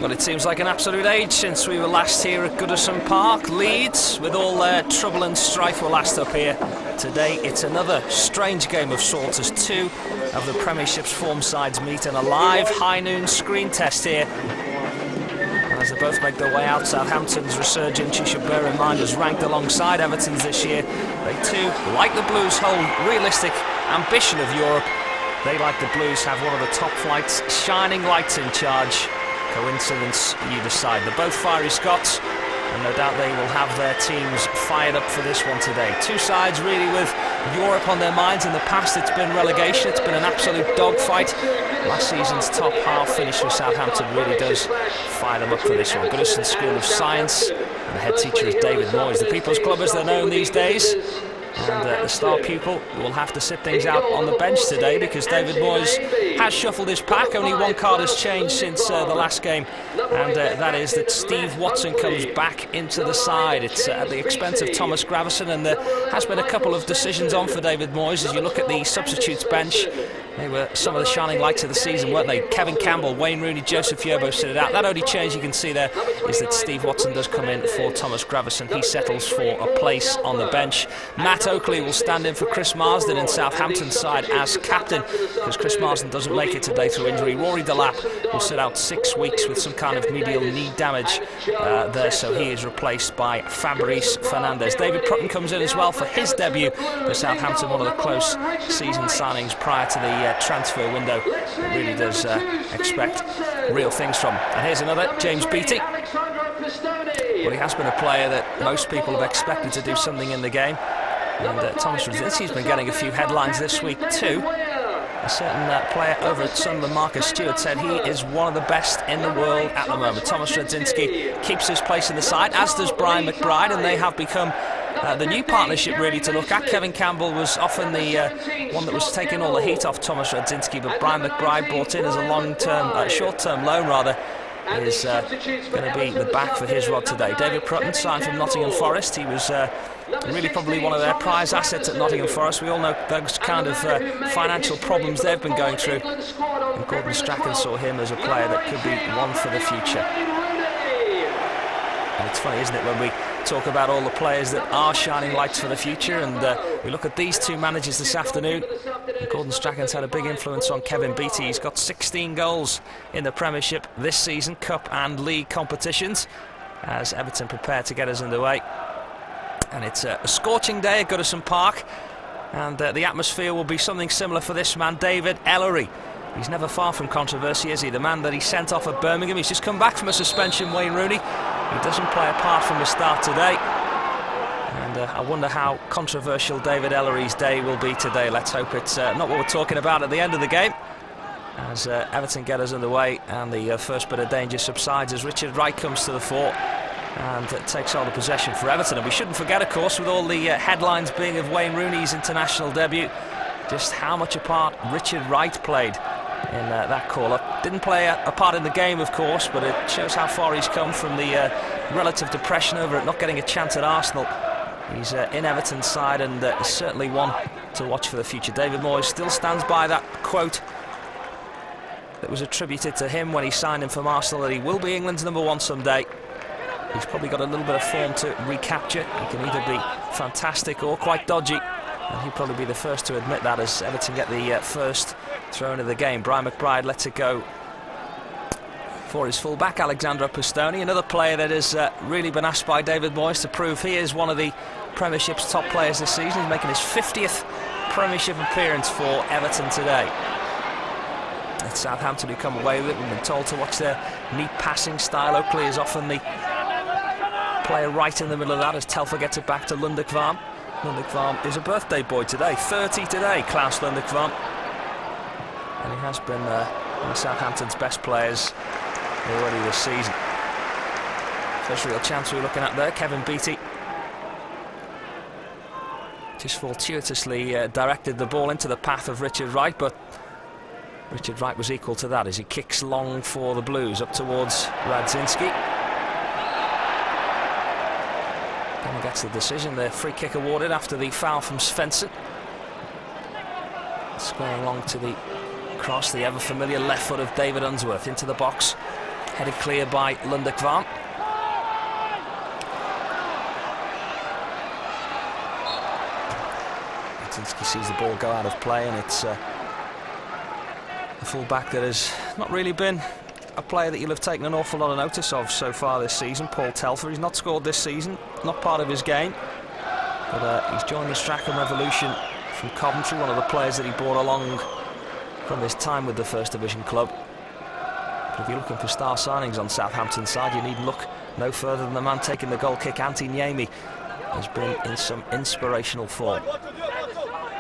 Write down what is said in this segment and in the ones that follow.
Well, it seems like an absolute age since we were last here at Goodison Park. Leeds, with all their trouble and strife, were last up here. Today it's another strange game of sorts as two of the Premiership's form sides meet in a live high noon screen test here. And as they both make their way out, Southampton's resurgence, you should bear in mind, is ranked alongside Everton's this year. They too, like the Blues, hold realistic ambition of Europe. They, like the Blues, have one of the top flight's shining lights in charge. Coincidence, you decide. They're both fiery Scots, and no doubt they will have their teams fired up for this one today. Two sides really with Europe on their minds. In the past it's been relegation, it's been an absolute dogfight. Last season's top half finish with Southampton really does fire them up for this one. Goodison School of Science, and the head teacher is David Moyes. The People's Club as they're known these days. And the star pupil will have to sit things out on the bench today because David Moyes has shuffled his pack. Only one card has changed since the last game, and that is that Steve Watson comes back into the side. It's at the expense of Thomas Gravesen, and there has been a couple of decisions on for David Moyes. As you look at the substitutes bench, they were some of the shining lights of the season, weren't they? Kevin Campbell, Wayne Rooney, Joseph Yobo sit it out. That only change you can see there is that Steve Watson does come in for Thomas Gravesen. He settles for a place on the bench. Matt Oakley will stand in for Chris Marsden in Southampton's side as captain, because Chris Marsden doesn't make it today through injury. Rory Delap will sit out 6 weeks with some kind of medial knee damage there, so he is replaced by Fabrice Fernandez. David Prutton comes in as well for his debut for Southampton, one of the close season signings prior to the transfer window. It really does expect real things from him. And here's another, James Beattie. Well, he has been a player that most people have expected to do something in the game. And Thomas Radzinski's been getting a few headlines this week too. A certain player over at Sunderland, Marcus Stewart, said he is one of the best in the world at the moment. Thomas Radzinski keeps his place in the side, as does Brian McBride, and they have become the new partnership really to look at. Kevin Campbell was often the one that was taking all the heat off Thomas Radzinski, but Brian McBride, brought in as a short-term loan rather, is going to be the back for his rod today. David Prutton signed from Nottingham Forest. He was really probably one of their prize assets at Nottingham Forest. We all know those kind of financial problems they've been going through, and Gordon Strachan saw him as a player that could be one for the future. And it's funny, isn't it, when we talk about all the players that are shining lights for the future, and we look at these two managers this afternoon. Gordon Strachan's had a big influence on Kevin Beattie. He's got 16 goals in the Premiership this season, Cup and League competitions, as Everton prepare to get us underway. And it's a scorching day at Goodison Park, and the atmosphere will be something similar for this man, David Ellery. He's never far from controversy, is he? The man that he sent off at Birmingham. He's just come back from a suspension, Wayne Rooney. He doesn't play a part from the start today. And I wonder how controversial David Ellery's day will be today. Let's hope it's not what we're talking about at the end of the game, as Everton get us underway and the first bit of danger subsides as Richard Wright comes to the fore and takes all the possession for Everton. And we shouldn't forget, of course, with all the headlines being of Wayne Rooney's international debut, just how much a part Richard Wright played in that call-up. Didn't play a part in the game, of course, but it shows how far he's come from the relative depression over it not getting a chance at Arsenal. He's in Everton's side, and certainly one to watch for the future. David Moyes still stands by that quote that was attributed to him when he signed him from Arsenal, that he will be England's #1 someday. He's probably got a little bit of form to recapture. He can either be fantastic or quite dodgy, and he'll probably be the first to admit that as Everton get the first throw into the game. Brian McBride lets it go for his fullback, Alexandra Pistoni, another player that has really been asked by David Moyes to prove he is one of the Premiership's top players this season. He's making his 50th Premiership appearance for Everton today. It's Southampton who come away with it. We've been told to watch their neat passing style. Oakley is often the player right in the middle of that as Telfer gets it back to Lundekvam. Lundekvam is a birthday boy today, 30 today, Klaus Lundekvam. And he has been one of Southampton's best players already this season. First real chance we're looking at there, Kevin Beattie just fortuitously directed the ball into the path of Richard Wright, but Richard Wright was equal to that as he kicks long for the Blues up towards Radzinski. And gets the decision, the free kick awarded after the foul from Svensson. Squaring along to the cross, the ever familiar left foot of David Unsworth into the box. Headed clear by Lundekvam. Radzinski sees the ball go out of play, and it's a full-back that has not really been a player that you'll have taken an awful lot of notice of so far this season. Paul Telfer, he's not scored this season, not part of his game, but he's joined the Strachan Revolution from Coventry, one of the players that he brought along from his time with the First Division club. But if you're looking for star signings on Southampton's side, you need look no further than the man taking the goal kick. Antti Niemi has been in some inspirational form.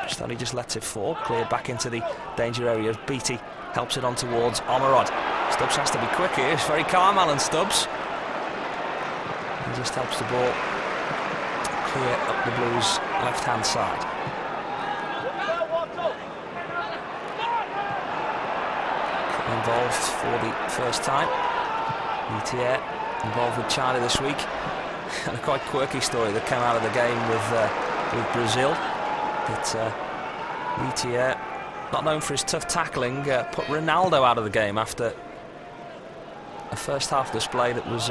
Stanley just lets it fall, cleared back into the danger area. Beattie helps it on towards Omerod. Stubbs has to be quick here. It's very calm, Alan Stubbs. He just helps the ball clear up the Blues' left-hand side. Involved for the first time. Etier involved with China this week. And a quite quirky story that came out of the game with Brazil. That Etier, not known for his tough tackling, put Ronaldo out of the game after a first half display that was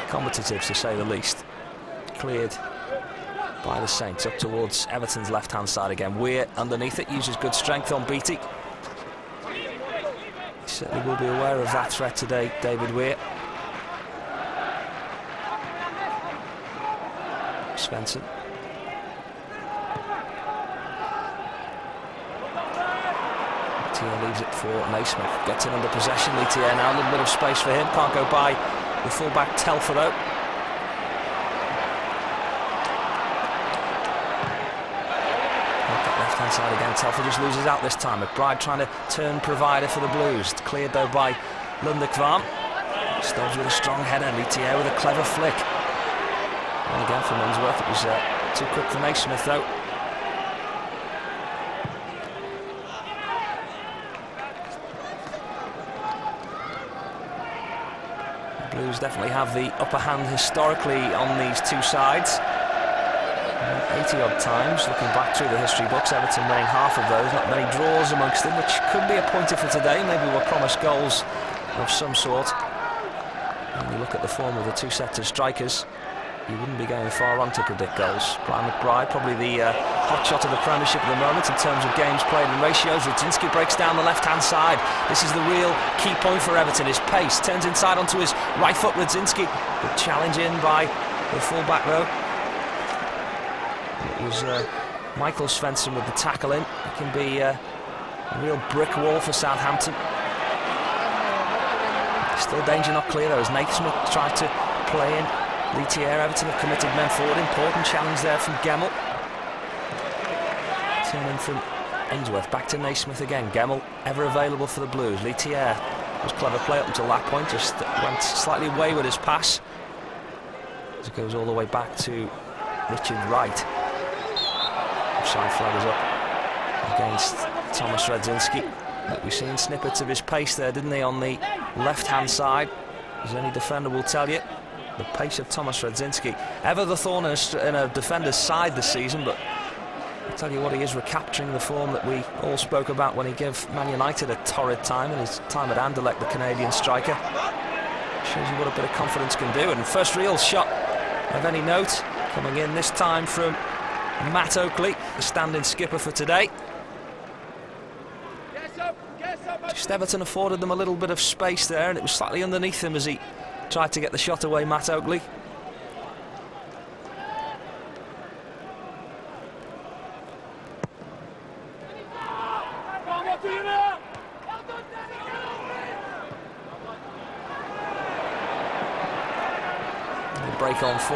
competitive, to say the least. Cleared by the Saints up towards Everton's left-hand side again. Weir underneath it, uses good strength on Beattie. He certainly will be aware of that threat today, David Weir. Svensson. Leaves it for Naismith. Gets it under possession. Letier now, a little bit of space for him. Can't go by the fullback Telfer though. Left-hand side again. Telfer just loses out this time. McBride trying to turn provider for the Blues. Cleared though by Lundekvam. Stubbs with a strong header. Letier with a clever flick. And again from Unsworth. It was too quick for Naismith though. Blues definitely have the upper hand historically on these two sides. 80-odd times, looking back through the history books, Everton winning half of those, not many draws amongst them, which could be a pointer for today. Maybe we're promised goals of some sort. When you look at the form of the two sets of strikers, you wouldn't be going far wrong to predict goals. Brian McBride, probably the hot shot of the Premiership at the moment in terms of games played and ratios. Radzinski breaks down the left-hand side. This is the real key point for Everton, his pace. Turns inside onto his right foot, Radzinski. Good challenge in by the full-back though. It was Michael Svensson with the tackle in. It can be a real brick wall for Southampton. Still danger not clear though, as Naismith tried to play in. Letier, Everton have committed men forward. Important challenge there from Gemmell. Turning from Ainsworth back to Naismith again. Gemmell ever available for the Blues. Letier was clever play up until that point. Just went slightly wayward his pass. As it goes all the way back to Richard Wright. Offside flag is up against Thomas Radzinski. But we've seen snippets of his pace there, didn't they, on the left-hand side. As any defender will tell you. The pace of Thomas Radzinski, ever the thorn in a defender's side this season, but I'll tell you what, he is recapturing the form that we all spoke about when he gave Man United a torrid time in his time at Anderlecht, the Canadian striker. Shows you what a bit of confidence can do. And first real shot of any note coming in this time from Matt Oakley, the stand-in skipper for today. Just Everton afforded them a little bit of space there, and it was slightly underneath him as he tried to get the shot away, Matt Oakley. The break on for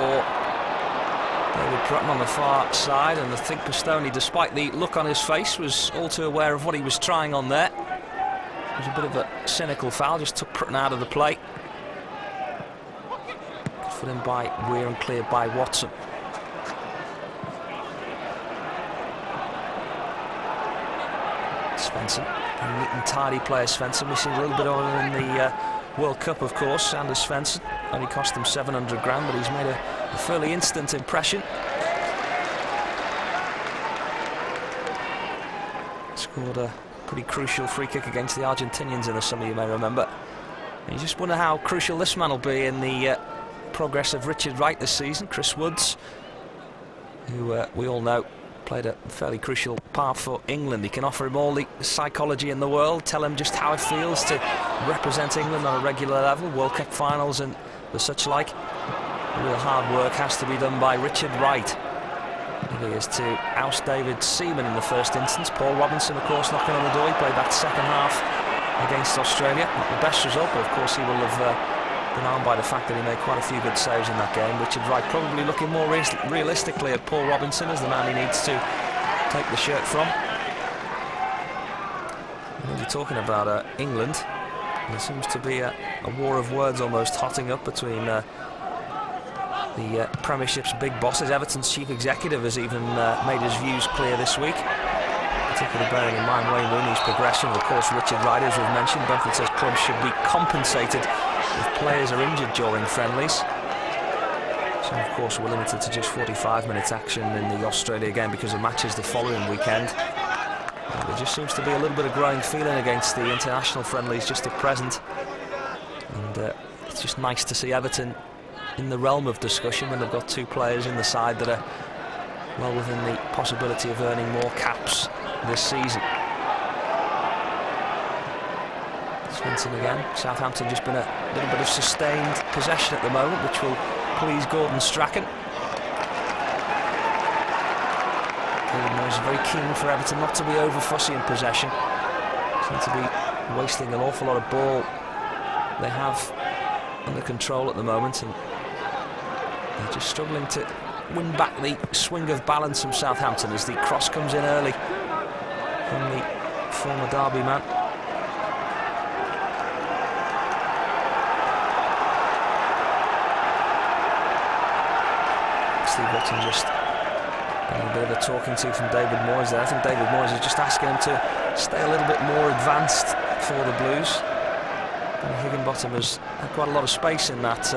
David Prutton on the far side, and I think Pistone, despite the look on his face, was all too aware of what he was trying on there. It was a bit of a cynical foul, just took Prutton out of the play. Put in by Weir and cleared by Watson. Svensson, a neat and tidy player, Svensson. We've seen a little bit of him in the World Cup, of course. Anders Svensson only cost him 700 grand, but he's made a fairly instant impression. Scored a pretty crucial free kick against the Argentinians in the summer, you may remember. You just wonder how crucial this man will be in the progress of Richard Wright this season. Chris Woods, who we all know played a fairly crucial part for England. He can offer him all the psychology in the world, tell him just how it feels to represent England on a regular level, World Cup finals and the such like. Real hard work has to be done by Richard Wright. He is to oust David Seaman in the first instance. Paul Robinson, of course, knocking on the door. He played that second half against Australia. Not the best result, but of course he will have been armed by the fact that he made quite a few good saves in that game. Richard Wright probably looking more realistically at Paul Robinson as the man he needs to take the shirt from. When you're talking about England, there seems to be a war of words almost hotting up between the Premiership's big bosses. Everton's chief executive has even made his views clear this week, particularly bearing in mind Wayne Rooney's progression. Of course, Richard Wright, as we've mentioned, Brentford says clubs should be compensated if players are injured during friendlies. So, of course, we're limited to just 45 minutes action in the Australia game because of matches the following weekend. There just seems to be a little bit of growing feeling against the international friendlies just at present. And it's just nice to see Everton in the realm of discussion when they've got two players in the side that are well within the possibility of earning more caps this season. Svensson again. Southampton just been a little bit of sustained possession at the moment, which will please Gordon Strachan. David Moyes is very keen for Everton not to be over fussy in possession. Seem to be wasting an awful lot of ball they have under control at the moment, and they're just struggling to win back the swing of balance from Southampton as the cross comes in early from the former Derby man. Steve Watson just a bit of a talking to from David Moyes there. I think David Moyes is just asking him to stay a little bit more advanced for the Blues. And Higginbotham has had quite a lot of space in that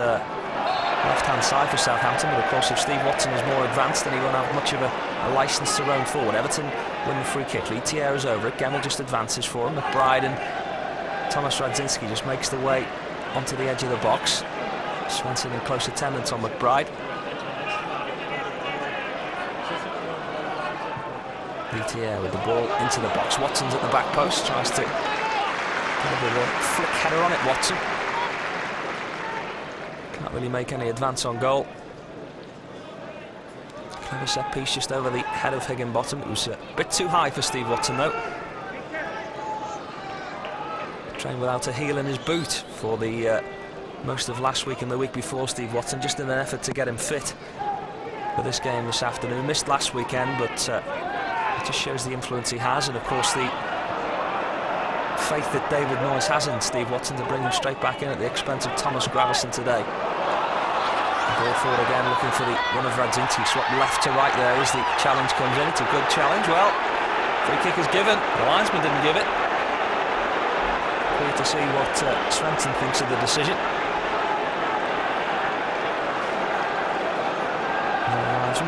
left-hand side for Southampton, but of course if Steve Watson is more advanced then he won't have much of a licence to roam forward. Everton win the free kick. Lee Thier is over it. Gemmell just advances for him. McBride and Thomas Radzinski just makes the way onto the edge of the box. Svensson in close attendance on McBride. Lee Thier with the ball into the box. Watson's at the back post, tries to get a bit of a flick header on it, Watson. Can't really make any advance on goal. Clever set piece just over the head of Higginbotham. It was a bit too high for Steve Watson though. Trained without a heel in his boot for the most of last week and the week before, Steve Watson, just in an effort to get him fit for this game this afternoon. Missed last weekend, but it just shows the influence he has, and of course the faith that David Moyes has in Steve Watson to bring him straight back in at the expense of Thomas Gravison today. Ball forward again, looking for the run of Radzinski. Swap left to right there as the challenge comes in. It's a good challenge. Well, free kick is given. The linesman didn't give it. Clear to see what Svensson thinks of the decision.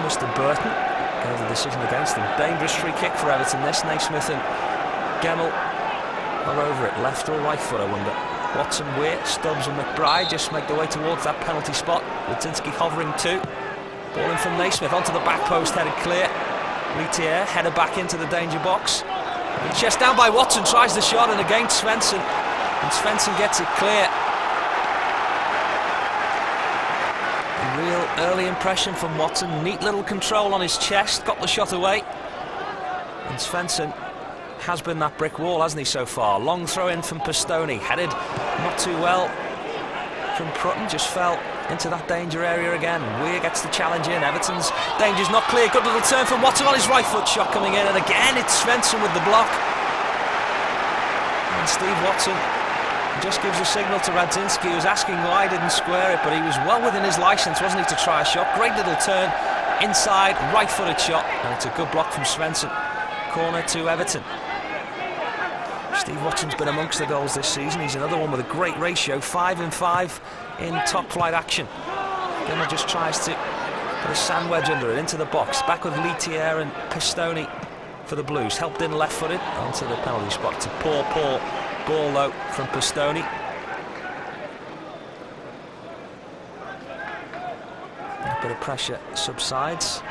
Mr. Burton got the decision against him. Dangerous free kick for Everton this. Naismith and Gemmell are over it. Left or right foot, I wonder. Watson, Weir, Stubbs and McBride just make their way towards that penalty spot. Radzinski hovering too. Ball in from Naismith onto the back post, headed clear. Lee Thier header back into the danger box. And chest down by Watson, tries the shot and against Svensson. And Svensson gets it clear. A real early impression from Watson. Neat little control on his chest, got the shot away. And Svensson has been that brick wall, hasn't he, so far? Long throw in from Pistone, headed not too well from Prutton, just fell into that danger area again. Weir gets the challenge in. Everton's danger's not clear. Good little turn from Watson on his right foot, shot coming in, and again it's Svensson with the block. And Steve Watson just gives a signal to Radzinski, who was asking why he didn't square it, but he was well within his licence, wasn't he, to try a shot. Great little turn inside, right-footed shot, and it's a good block from Svensson. Corner to Everton. Steve Watson's been amongst the goals this season. He's another one with a great ratio, 5 in 5 in top-flight action. Gemmell just tries to put a sand wedge under it, into the box. Back with Lee Thier and Pistone for the Blues. Helped in left-footed onto the penalty spot. It's a poor ball, though, from Pistone. bit of pressure subsides.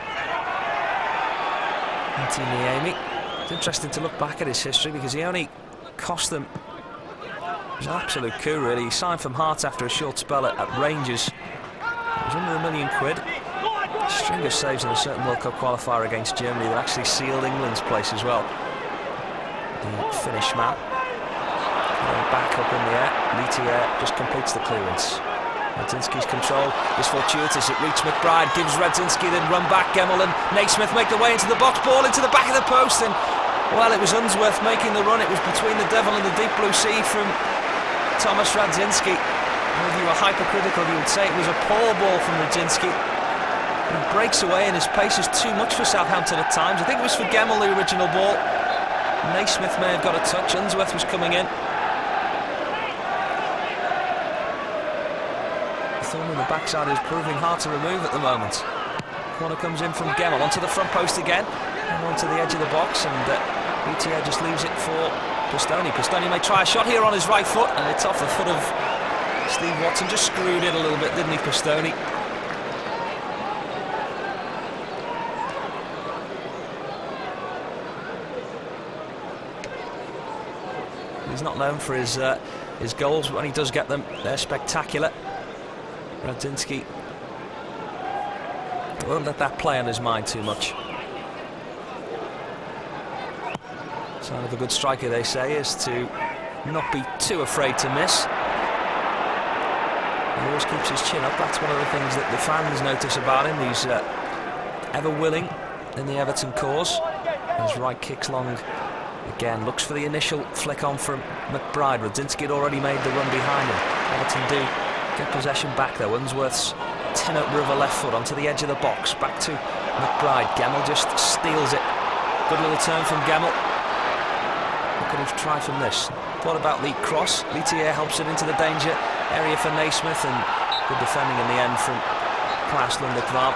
Niemi. It's interesting to look back at his history because he only cost them. It was an absolute coup, really. He signed from Hearts after a short spell at Rangers. It was under £1 million. A string of saves in a certain World Cup qualifier against Germany that actually sealed England's place as well. The Finnish man. Back up in the air. Litier just completes the clearance. Radzinski's control is fortuitous. It reached McBride, gives Radzinski then run back. Gemmell and Naismith make the way into the box. Ball into the back of the post, and well, it was Unsworth making the run. It was between the devil and the deep blue sea from Thomas Radzinski. And if you were hypercritical, you would say it was a poor ball from Radzinski. He breaks away, and his pace is too much for Southampton at times. I think it was for Gemmell, the original ball. Naismith may have got a touch. Unsworth was coming in. The backside is proving hard to remove at the moment. Corner comes in from Gemmell onto the front post again and onto the edge of the box, and Litier just leaves it for Pistoni. Pistoni may try a shot here on his right foot, and it's off the foot of Steve Watson. Just screwed it a little bit, didn't he, Pistoni? He's not known for his goals, but when he does get them, they're spectacular. Radzinski won't let that play on his mind too much. Sign of a good striker, they say, is to not be too afraid to miss. He always keeps his chin up. That's one of the things that the fans notice about him. He's ever willing in the Everton cause. His right kicks long again. Looks for the initial flick on from McBride. Radzinski had already made the run behind him. Everton do get possession back though. Unsworth's 10-up of a left foot onto the edge of the box. Back to McBride. Gemmell just steals it. Good little turn from Gemmell. What could he try from this? Thought about Lee Cross. Litier helps it into the danger area for Naismith, and good defending in the end from Klaus Lundekvam.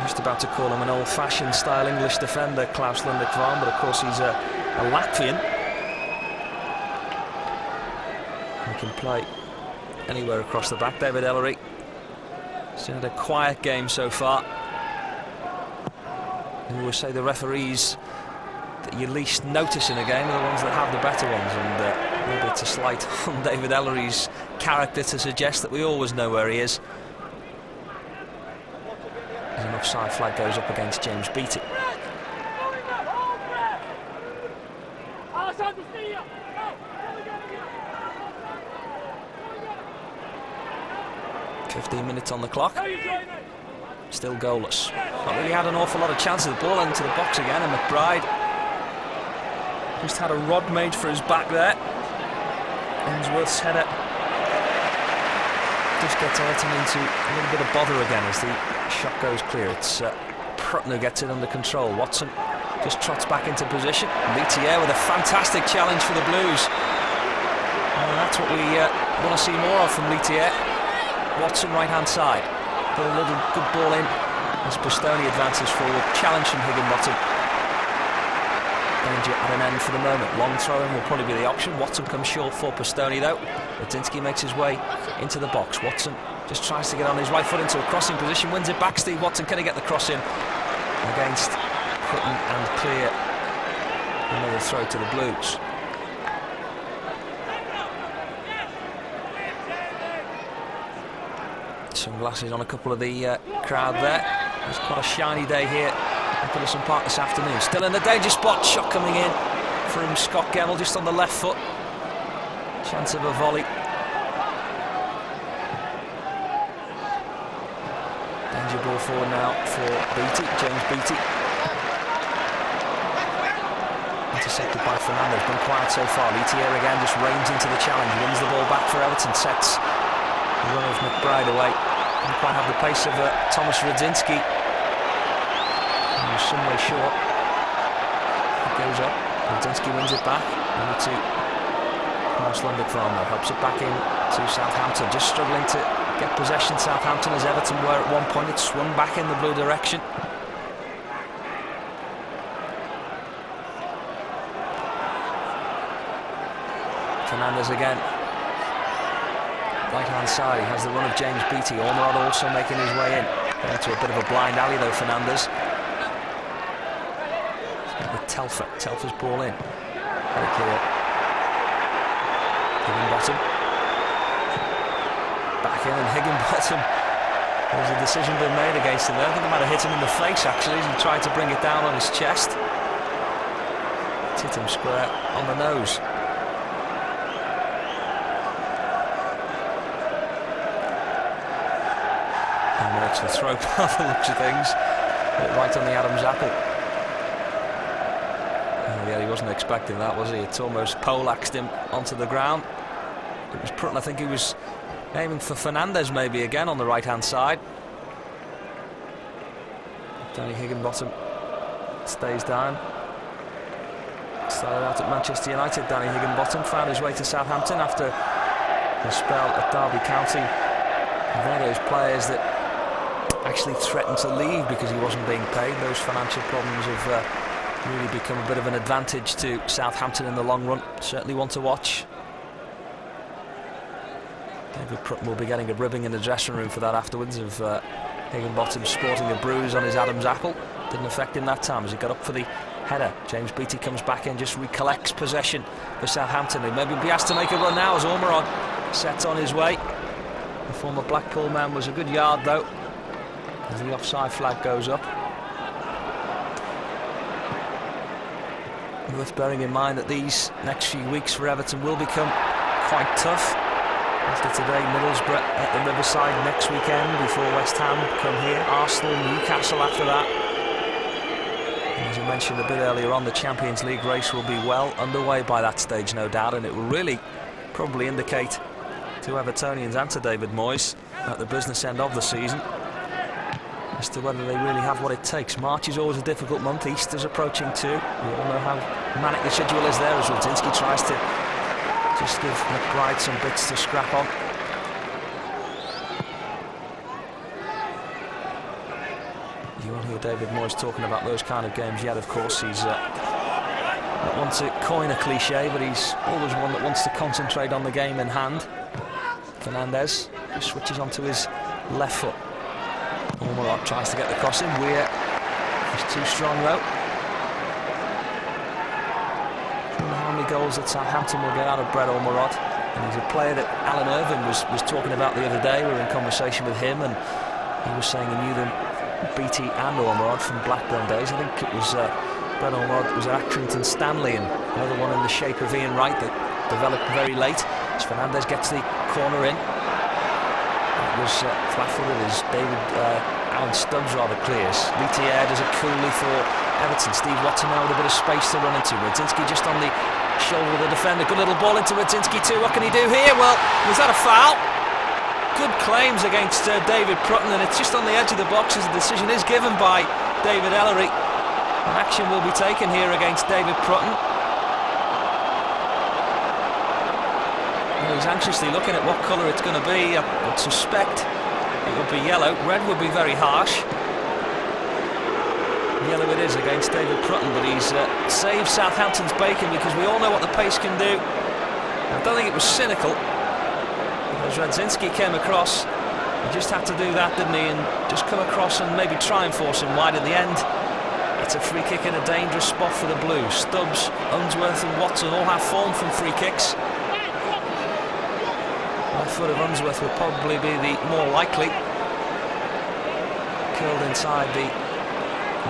Just about to call him an old-fashioned style English defender, Klaus Lundekvam, but of course he's a Latvian. He can play anywhere across the back. David Ellery. He's had a quiet game so far. We always say the referees that you least notice in a game are the ones that have the better ones, and maybe it's a slight on David Ellery's character to suggest that we always know where he is. As an offside flag goes up against James Beattie. "15 minutes on the clock. Still goalless. Not really had an awful lot of chances. The ball into the box again, and McBride just had a rod made for his back there. Unsworth's header just gets Everton into a little bit of bother again as the shot goes clear. It's Prutton who gets it under control. Watson just trots back into position. Litier with a fantastic challenge for the Blues. And that's what we want to see more of from Litier. Watson right hand side. Put a little good ball in as Pistoni advances forward. Challenge from Higginbottom. Danger at an end for the moment. Long throw-in will probably be the option. Watson comes short for Pistoni though. Radzinski makes his way into the box. Watson just tries to get on his right foot into a crossing position. Wins it back. Steve Watson, can he get the cross in? Against Prutton and clear. Another throw to the Blues. Sunglasses on a couple of the crowd there. It's quite a shiny day here at Goodison Park this afternoon. Still in the danger spot. Shot coming in from Scott Gemmell just on the left foot. Chance of a volley. Danger ball forward now for Beattie, James Beattie. Intercepted by Fernandez. Been quiet so far. Litier again just reins into the challenge. Wins the ball back for Everton. Sets the run of McBride away. Didn't quite have the pace of Thomas Radzinski. He was some way short. It goes up. Radzinski wins it back. Over to Klaus Lundekvam. Helps it back in to Southampton. Just struggling to get possession, Southampton, as Everton were at one point. It swung back in the blue direction. Fernandez again. right-hand side. He has the run of James Beattie. Ormerod also making his way in. Into a bit of a blind alley though, Fernandez. With Telfer. Telfer's ball in. Very clear. Higginbottom. Back in, and Higginbottom. There's a decision been made against him there. I think he might have hit him in the face actually as he tried to bring it down on his chest. It hit him square on the nose. And it's the throw by the looks of things. Right on the Adam's apple. Yeah, he wasn't expecting that, was he? It's almost poleaxed him onto the ground. It was Prutton, I think he was aiming for Fernandez maybe again on the right-hand side. Danny Higginbottom stays down. Started out at Manchester United, Danny Higginbottom, found his way to Southampton after a spell at Derby County. And they're those players that actually threatened to leave because he wasn't being paid. Those financial problems have really become a bit of an advantage to Southampton in the long run. Certainly one to watch. David Prutton will be getting a ribbing in the dressing room for that afterwards of Higginbottom sporting a bruise on his Adam's apple. Didn't affect him that time as he got up for the header. James Beattie comes back in, just recollects possession for Southampton. He maybe be asked to make a run now as Ormerod sets on his way. The former Blackpool man was a good yard though as the offside flag goes up. Worth bearing in mind that these next few weeks for Everton will become quite tough. After today, Middlesbrough at the Riverside next weekend before West Ham come here. Arsenal, Newcastle after that. And as I mentioned a bit earlier on, the Champions League race will be well underway by that stage, no doubt, and it will really probably indicate to Evertonians and to David Moyes at the business end of the season as to whether they really have what it takes. March is always a difficult month. Easter's approaching too. We all know how manic the schedule is there as Rudzinski tries to just give McBride some bits to scrap on. You won't hear David Moyes talking about those kind of games yet, of course. He's not one to coin a cliche, but he's always one that wants to concentrate on the game in hand. Fernandez switches onto his left foot. Ormerod tries to get the cross in. Weir is too strong though. How many goals that Southampton will get out of Brett Ormerod? And he's a player that Alan Irvine was talking about the other day. We were in conversation with him and he was saying he knew them, Beattie and Ormerod, from Blackburn days. I think it was Brett Ormerod was at Accrington Stanley, and another one in the shape of Ian Wright that developed very late. As Fernandez gets the corner in. It was flat-footed as Alan Stubbs rather clears. Litier does it coolly for Everton. Steve Watson now with a bit of space to run into. Rudzinski just on the shoulder of the defender. Good little ball into Rudzinski too. What can he do here? Well, was that a foul? Good claims against David Prutton, and it's just on the edge of the box as the decision is given by David Ellery. An action will be taken here against David Prutton. Well, he's anxiously looking at what colour it's going to be. I would suspect it would be yellow. Red would be very harsh. Yellow it is against David Prutton, but he's saved Southampton's bacon because we all know what the pace can do. I don't think it was cynical. As Rudzinski came across, he just had to do that, didn't he? And just come across and maybe try and force him wide in the end. It's a free kick in a dangerous spot for the Blues. Stubbs, Unsworth and Watson all have form from free kicks. Left foot of Unsworth will probably be the more likely. Curled inside the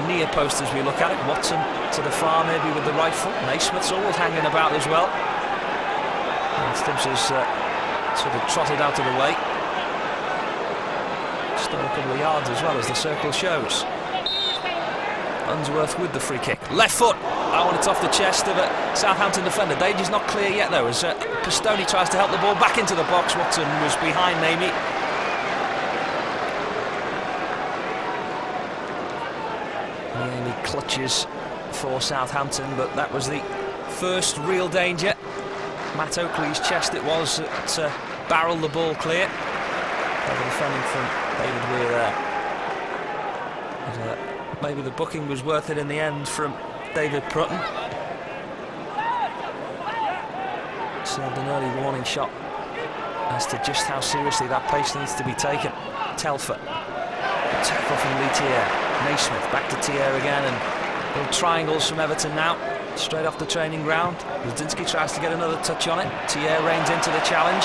near post as we look at it. Watson to the far, maybe with the right foot. Naismith's always hanging about as well. And Stubbs has sort of trotted out of the way. Still a couple of yards as well as the circle shows. Unsworth with the free kick. Left foot! Oh, and it's off the chest of a Southampton defender. Danger's not clear yet though as Pistone tries to help the ball back into the box. Watson was behind Namey. Namey clutches for Southampton, but that was the first real danger. Matt Oakley's chest it was that barreled the ball clear. Over defending from David Weir there. But, maybe the booking was worth it in the end from David Prutton. Served an early warning shot as to just how seriously that pace needs to be taken. Telfer. Tackle from Letier. Naismith back to Thier again, and little triangles from Everton now. Straight off the training ground. Rudzinski tries to get another touch on it. Thier reins into the challenge.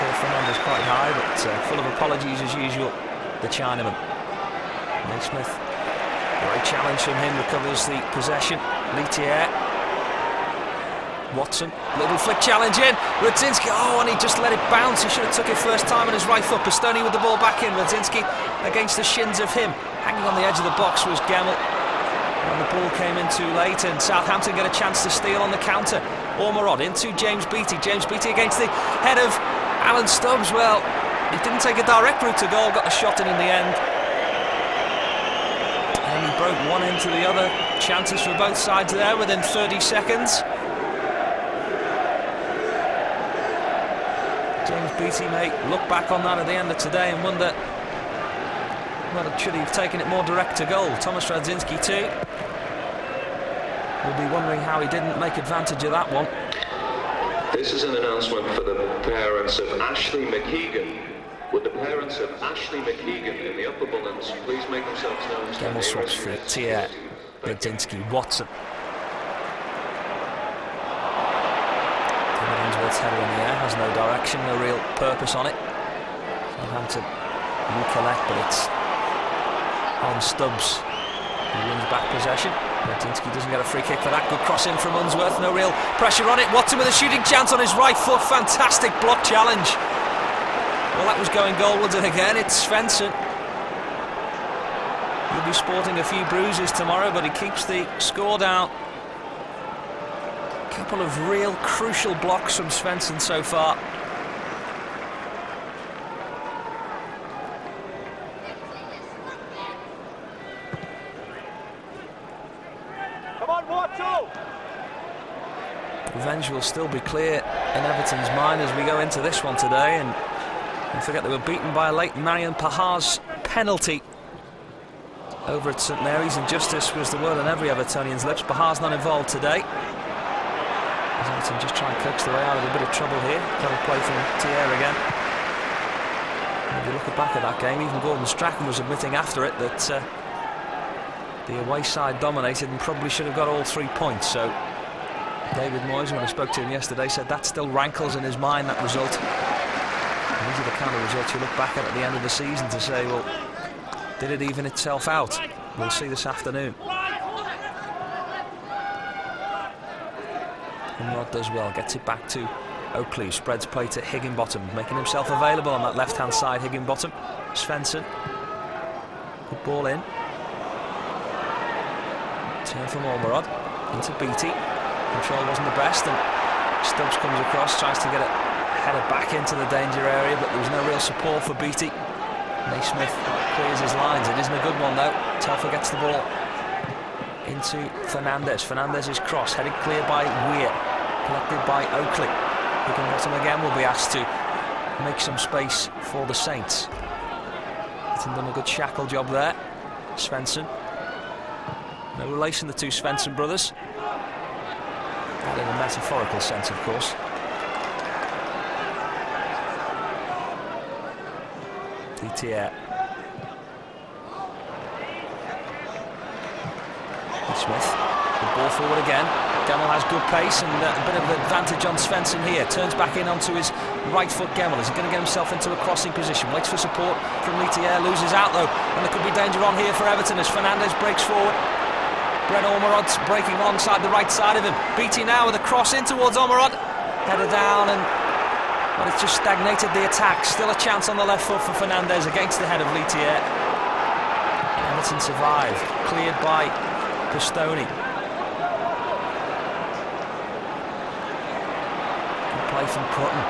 Paul Fernandes quite high, but full of apologies as usual, the Chinaman. Naismith, great challenge from him, recovers the possession. Letier. Watson, little flick challenge in. Rudzinski, oh, and he just let it bounce. He should have took it first time on his right foot. Pistoni with the ball back in. Rudzinski against the shins of him. Hanging on the edge of the box was Gemmell. And the ball came in too late, and Southampton get a chance to steal on the counter. Ormerod into James Beattie. James Beattie against the head of Alan Stubbs. Well, he didn't take a direct route to goal, got a shot in the end. And he broke one into the other. Chances for both sides there within 30 seconds. James Beattie may look back on that at the end of today and wonder, well, should he have taken it more direct to goal? Thomas Rudzinski too will be wondering how he didn't make advantage of that one. This is an announcement for the parents of Ashley McKeegan. Would the parents of Ashley McKeegan in the upper Bullens please make themselves known to Gemmell swaps for Thier, Rudzinski, Watson. Ainsworth's header in the air, has no direction, no real purpose on it. Southampton recollect, but it's Alan Stubbs who wins back possession. Rudzinski doesn't get a free kick for that. Good cross in from Unsworth, no real pressure on it. Watson with a shooting chance on his right foot. Fantastic block challenge. Well, that was going goalwards, and again it's Svensson. He'll be sporting a few bruises tomorrow, but he keeps the score down. A couple of real crucial blocks from Svensson so far. Revenge will still be clear in Everton's mind as we go into this one today, and don't forget they were beaten by a late Marian Pahar's penalty over at St Mary's, and justice was the word on every Evertonian's lips. Pahar's not involved today. As Everton just try and coax their way out of a bit of trouble here. Clever play from Thier again. And if you look back at that game, even Gordon Strachan was admitting after it that the away side dominated and probably should have got all 3 points. So David Moyes, when I spoke to him yesterday, said that still rankles in his mind, that result. And these are the kind of results you look back at the end of the season to say, well, did it even itself out? We'll see this afternoon. Rod does well, gets it back to Oakley, spreads play to Higginbottom, making himself available on that left-hand side. Higginbottom, Svensson, good ball in. Turn from Ormerod into Beattie. Control wasn't the best, and Stubbs comes across, tries to get a header back into the danger area, but there was no real support for Beattie. Naismith clears his lines. It isn't a good one though. Telfer gets the ball into Fernandes. Fernandes' cross headed clear by Weir, collected by Oakley. Higginbottom again will be asked to make some space for the Saints. He's done a good shackle job there. Svensson. No relation, the two Svensson brothers. That in a metaphorical sense, of course. Thier. Smith. Good ball forward again. Gemmell has good pace and a bit of advantage on Svensson here. Turns back in onto his right foot. Gemmell is going to get himself into a crossing position. Waits for support from Letier. Loses out though, and there could be danger on here for Everton as Fernandes breaks forward. Brett Ormerod's breaking alongside the right side of him. Beattie now with a cross in towards Ormerod. Header down, and well, it's just stagnated the attack. Still a chance on the left foot for Fernandes against the head of Letier. Everton survive. Cleared by Pistoni. Good play from Prutton.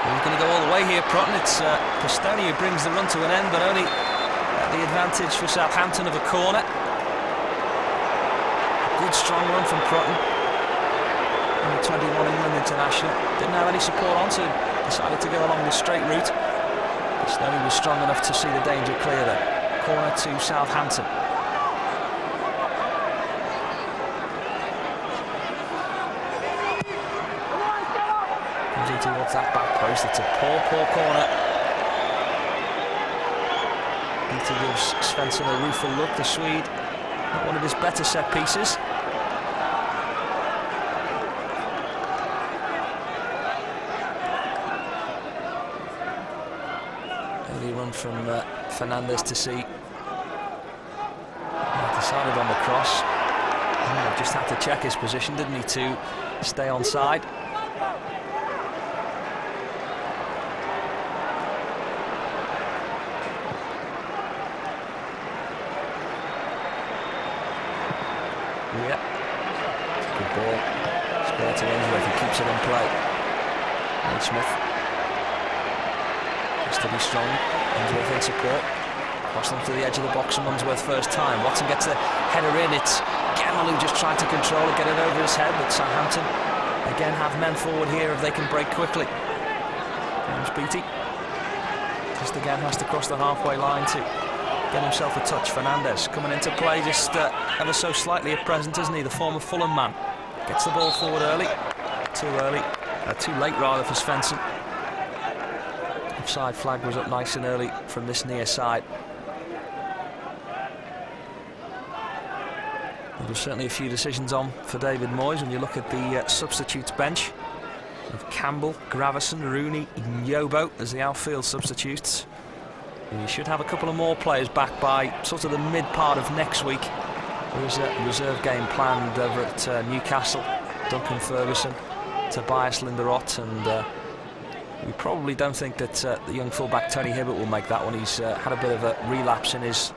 He's going to go all the way here, Prutton. It's Pistoni who brings the run to an end, but only the advantage for Southampton of a corner. Good strong run from Prutton. Number 21 England international. Didn't have any support on, so decided to go along the straight route. Pistoni was strong enough to see the danger clear there. Corner to Southampton. towards that back post. It's a poor corner. Peter gives Svensson a rueful look, the Swede. Not one of his better set pieces. Early run from Fernandez to see. Decided on the cross. Just had to check his position, didn't he, to stay onside. Yeah, good ball. Square to Unsworth, he keeps it in play. Smith has to be strong. Unsworth in support. Cross them to the edge of the box from Unsworth first time. Watson gets the header in. It's Gemmell who just tried to control it, get it over his head, but Southampton again have men forward here if they can break quickly. James Beattie just again has to cross the halfway line to get himself a touch. Fernandez coming into play just ever so slightly at present, isn't he? The former Fulham man gets the ball forward early. Too late rather for Svensson. Offside flag was up nice and early from this near side. There's certainly a few decisions on for David Moyes when you look at the substitutes bench of Campbell, Gravison, Rooney, Yobo as the outfield substitutes. And you should have a couple of more players back by sort of the mid part of next week. There is a reserve game planned over at Newcastle. Duncan Ferguson, Tobias Linderoth, and we probably don't think that the young fullback Tony Hibbert will make that one. He's had a bit of a relapse in his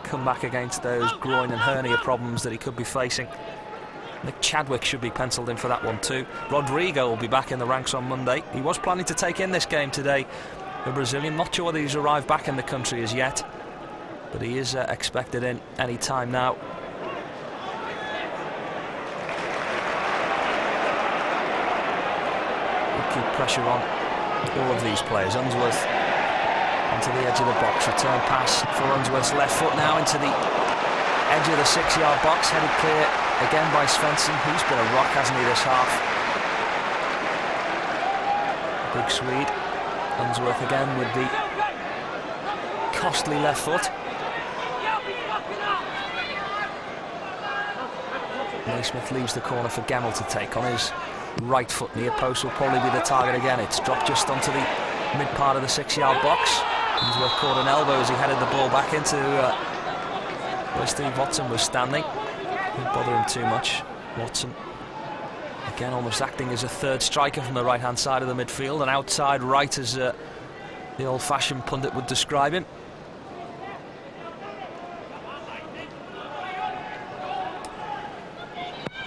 comeback against those groin and hernia problems that he could be facing. Nick Chadwick should be penciled in for that one too. Rodrigo will be back in the ranks on Monday. He was planning to take in this game today, the Brazilian. Not sure that he's arrived back in the country as yet, but he is expected in any time now. We'll keep pressure on all of these players. Unsworth onto the edge of the box, return pass for Unsworth's left foot now into the edge of the 6-yard box, headed clear again by Svensson. He's been a rock, hasn't he, this half? Big Swede. Unsworth again with the costly left foot. Naismith leaves the corner for Gemmell to take on his right foot. Near post will probably be the target again. It's dropped just onto the mid part of the 6-yard box. Unsworth caught an elbow as he headed the ball back into where Steve Watson was standing. Didn't bother him too much. Watson again almost acting as a third striker from the right-hand side of the midfield, an outside right as the old-fashioned pundit would describe him.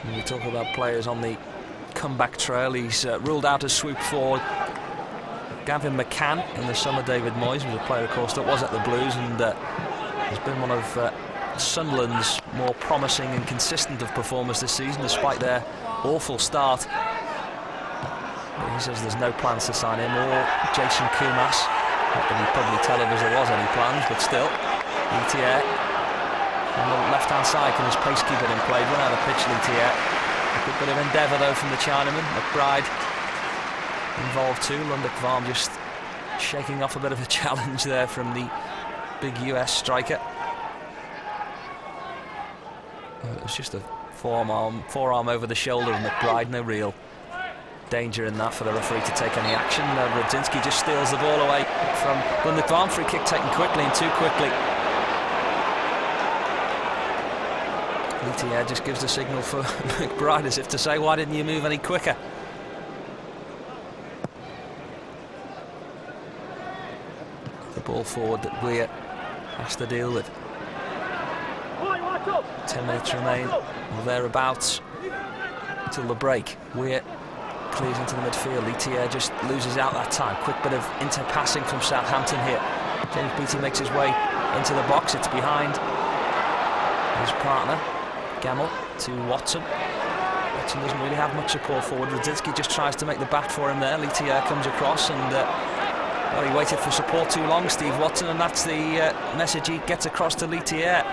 When we talk about players on the comeback trail, he's ruled out as swoop forward Gavin McCann in the summer. David Moyes was a player, of course, that was at the Blues and has been one of Sunderland's more promising and consistent of performers this season, despite their awful start. But he says there's no plans to sign him or Jason Kumas. Not that he'd probably tell him if there was any plans, but still. Letier on the left-hand side, can his pace keep it in play? Run out of pitch, Letier. A good bit of endeavour though from the Chinaman. McBride involved too. Lundek Varm just shaking off a bit of a challenge there from the big US striker. It was just a forearm over the shoulder of McBride. No real danger in that for the referee to take any action. Rudzinski just steals the ball away from Lundek Varm. Free kick taken quickly and too quickly. Letier just gives the signal for McBride as if to say, why didn't you move any quicker? The ball forward that Weir has to deal with. 10 minutes remain, or thereabouts, till the break. Weir clears into the midfield. Letier just loses out that time. Quick bit of inter-passing from Southampton here. James Beattie makes his way into the box. It's behind his partner, Gemmell, to Watson. Watson doesn't really have much support forward. Rudzinski just tries to make the bat for him there. Letier comes across and well, he waited for support too long, Steve Watson, and that's the message he gets across to Letier.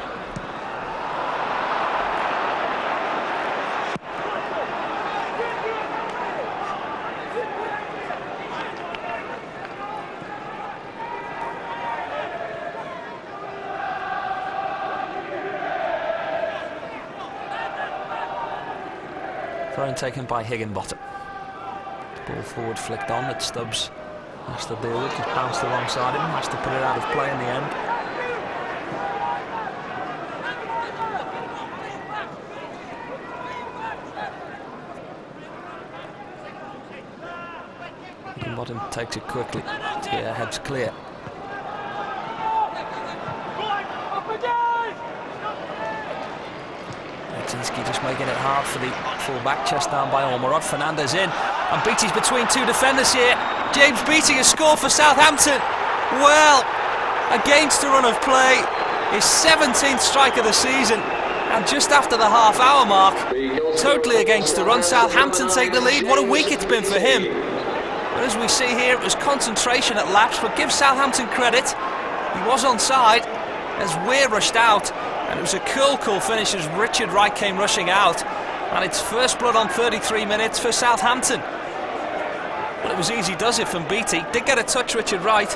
Throw-in taken by Higginbottom. Ball forward flicked on at Stubbs. Has to deal with, just bounced alongside him, has to put it out of play in the end. Higginbottom takes it quickly. Yeah, heads clear. Just making it hard for the full-back, chest down by Ormerod. Fernandez in, and Beattie's between two defenders here. James Beattie has scored for Southampton. Well, against the run of play, his 17th strike of the season, and just after the half-hour mark, totally against the run. Southampton take the lead. What a week it's been for him. But as we see here, it was concentration at lapse, but give Southampton credit. He was onside as Weir rushed out. And it was a cool finish as Richard Wright came rushing out. And it's first blood on 33 minutes for Southampton. Well, it was easy does it from Beattie. Did get a touch, Richard Wright.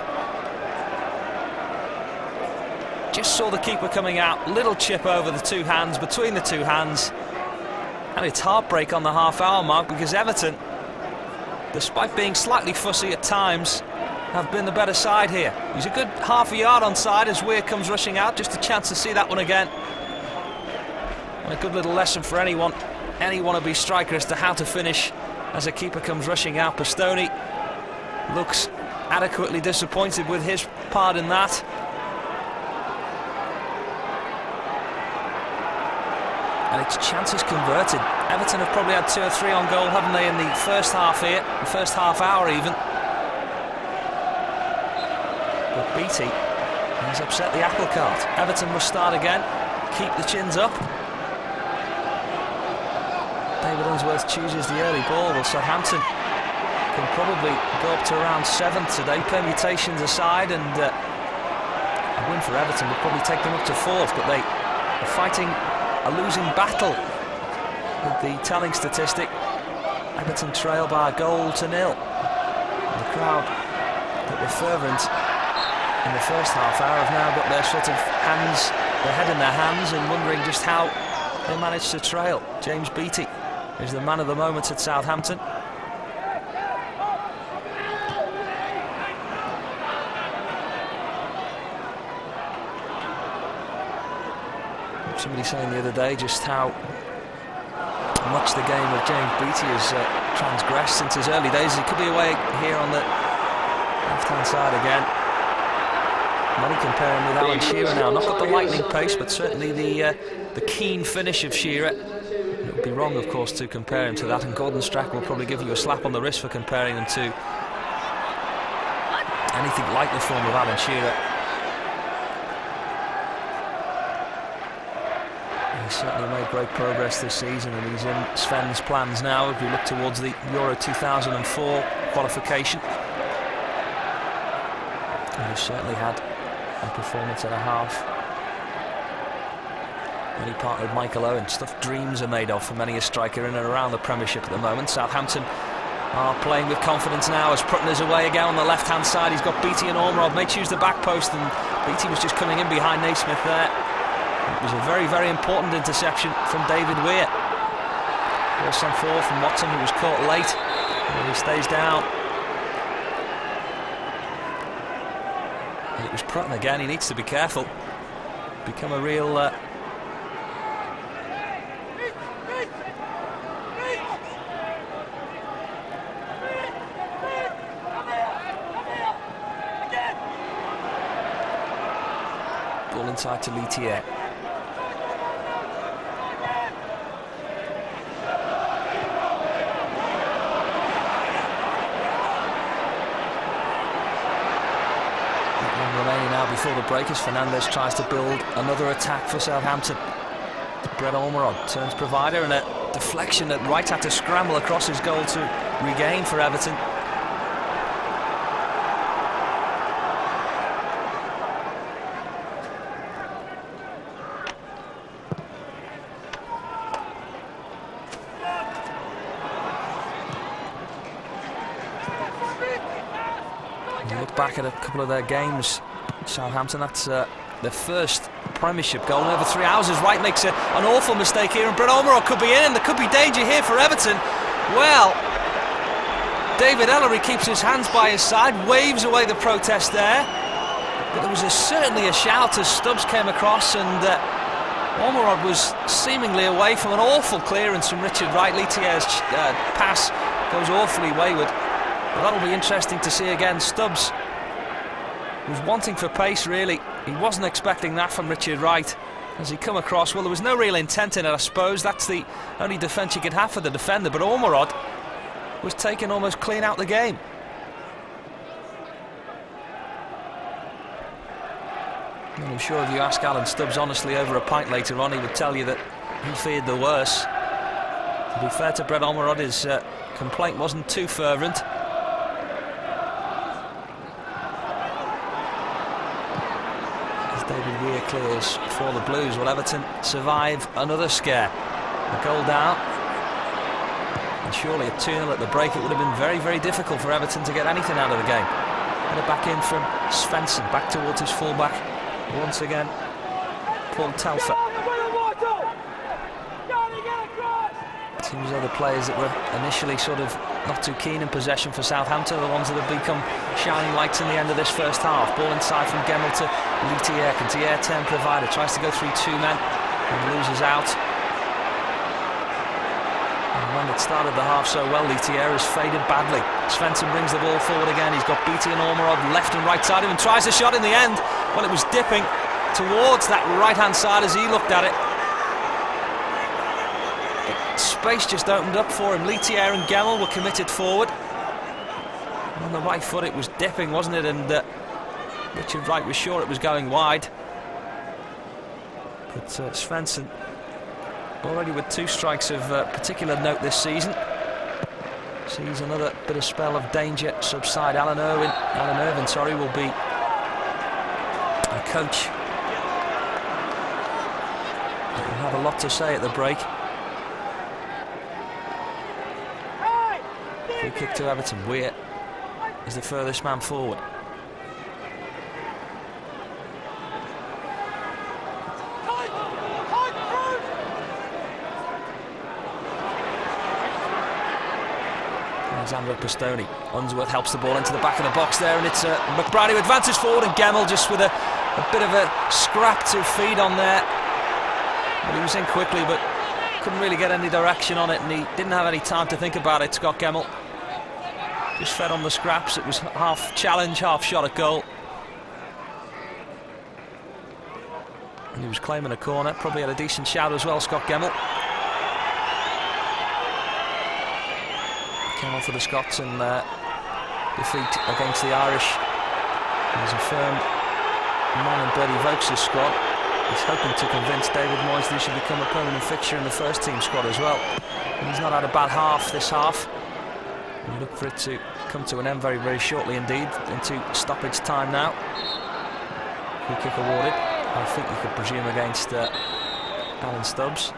Just saw the keeper coming out. Little chip over the two hands, between the two hands. And it's heartbreak on the half-hour mark because Everton, despite being slightly fussy at times, have been the better side here. He's a good half a yard onside as Weir comes rushing out. Just a chance to see that one again. And a good little lesson for any wannabe striker as to how to finish as a keeper comes rushing out. Pastoni looks adequately disappointed with his part in that. And it's chances converted. Everton have probably had 2 or 3 on goal, haven't they, in the first half here, the first half hour even. But Beattie has upset the apple cart. Everton must start again, keep the chins up. David Unsworth chooses the early ball. Well, Southampton can probably go up to around 7th today, permutations aside, and a win for Everton would probably take them up to 4th, but they are fighting a losing battle with the telling statistic. Everton trail by 1-0. And the crowd that were fervent in the first half hour have now got their head in their hands and wondering just how they managed to trail. James Beattie is the man of the moment at Southampton. Somebody saying the other day just how much the game of James Beattie has transgressed since his early days. He could be away here on the left-hand side again. Many comparing with Alan Shearer now. Not got the lightning pace, but certainly the keen finish of Shearer. It would be wrong, of course, to compare him to that, and Gordon Strachan will probably give you a slap on the wrist for comparing them to anything like the form of Alan Shearer. He's certainly made great progress this season, and he's in Sven's plans now as we look towards the Euro 2004 qualification. And he's certainly had a performance and a half when he partnered Michael Owen. Stuff dreams are made of for many a striker in and around the Premiership at the moment. Southampton are playing with confidence now as Prutton is away again on the left-hand side. He's got Beattie and Ormerod. May choose the back post, and Beattie was just coming in behind Naismith there. It was a very, very important interception from David Weir. Ball sent forward from Watson, who was caught late, and he stays down. And it was Prutton again. He needs to be careful. Become a real ball inside to Letier. Remaining now before the break as Fernandez tries to build another attack for Southampton. Brett Ormerod turns provider, and a deflection that Wright had to scramble across his goal to regain for Everton. Look back at a couple of their games, Southampton, that's the first Premiership goal in over 3 hours as Wright makes an awful mistake here, and Brett Ormerod could be in, and there could be danger here for Everton. Well, David Ellery keeps his hands by his side, waves away the protest there, but there was certainly a shout as Stubbs came across, and Ormerod was seemingly away from an awful clearance from Richard Wright. Letier's pass goes awfully wayward. But that'll be interesting to see again. Stubbs was wanting for pace, really. He wasn't expecting that from Richard Wright as he come across. Well, there was no real intent in it, I suppose. That's the only defence you could have for the defender, but Ormerod was taken almost clean out the game. And I'm sure if you ask Alan Stubbs honestly over a pint later on, he would tell you that he feared the worst. To be fair to Brett Ormerod, his complaint wasn't too fervent. As David Weir clears for the Blues, will Everton survive another scare? A goal down, and surely a 2-0 at the break. It would have been very, very difficult for Everton to get anything out of the game. And back in from Svensson, back towards his fullback. Once again, Paul Telfer. Seems other players that were initially sort of not too keen in possession for Southampton are the ones that have become shining lights in the end of this first half. Ball inside from Gemmell to Letier. Letier, turn provider, tries to go through two men and loses out. And when it started the half so well, Letier has faded badly. Svensson brings the ball forward again. He's got Beattie and Ormerod left and right side of him, tries a shot in the end. Well, it was dipping towards that right-hand side as he looked at it. Space just opened up for him. Letier and Gemmell were committed forward. On the right foot, it was dipping, wasn't it? And Richard Wright was sure it was going wide. But Svensson, already with 2 strikes of particular note this season, sees another bit of spell of danger subside. Alan Irvin, sorry, will be a coach. He'll have a lot to say at the break. Free kick to Everton. Weir is the furthest man forward. Alexander Pistoni. Unsworth helps the ball into the back of the box there, and it's McBride who advances forward, and Gemmell just with a bit of a scrap to feed on there. But he was in quickly, but couldn't really get any direction on it, and he didn't have any time to think about it, Scott Gemmell. Just fed on the scraps. It was half challenge, half shot at goal. And he was claiming a corner. Probably had a decent shout as well, Scott Gemmell. Came on for the Scots and defeat against the Irish. He's a firm man in Bertie Vokes' squad. He's hoping to convince David Moyes that he should become a permanent fixture in the first team squad as well. And he's not had a bad half this half. We look for it to come to an end very, very shortly indeed, into stoppage time now. Free kick awarded, I think you could presume, against Alan Stubbs.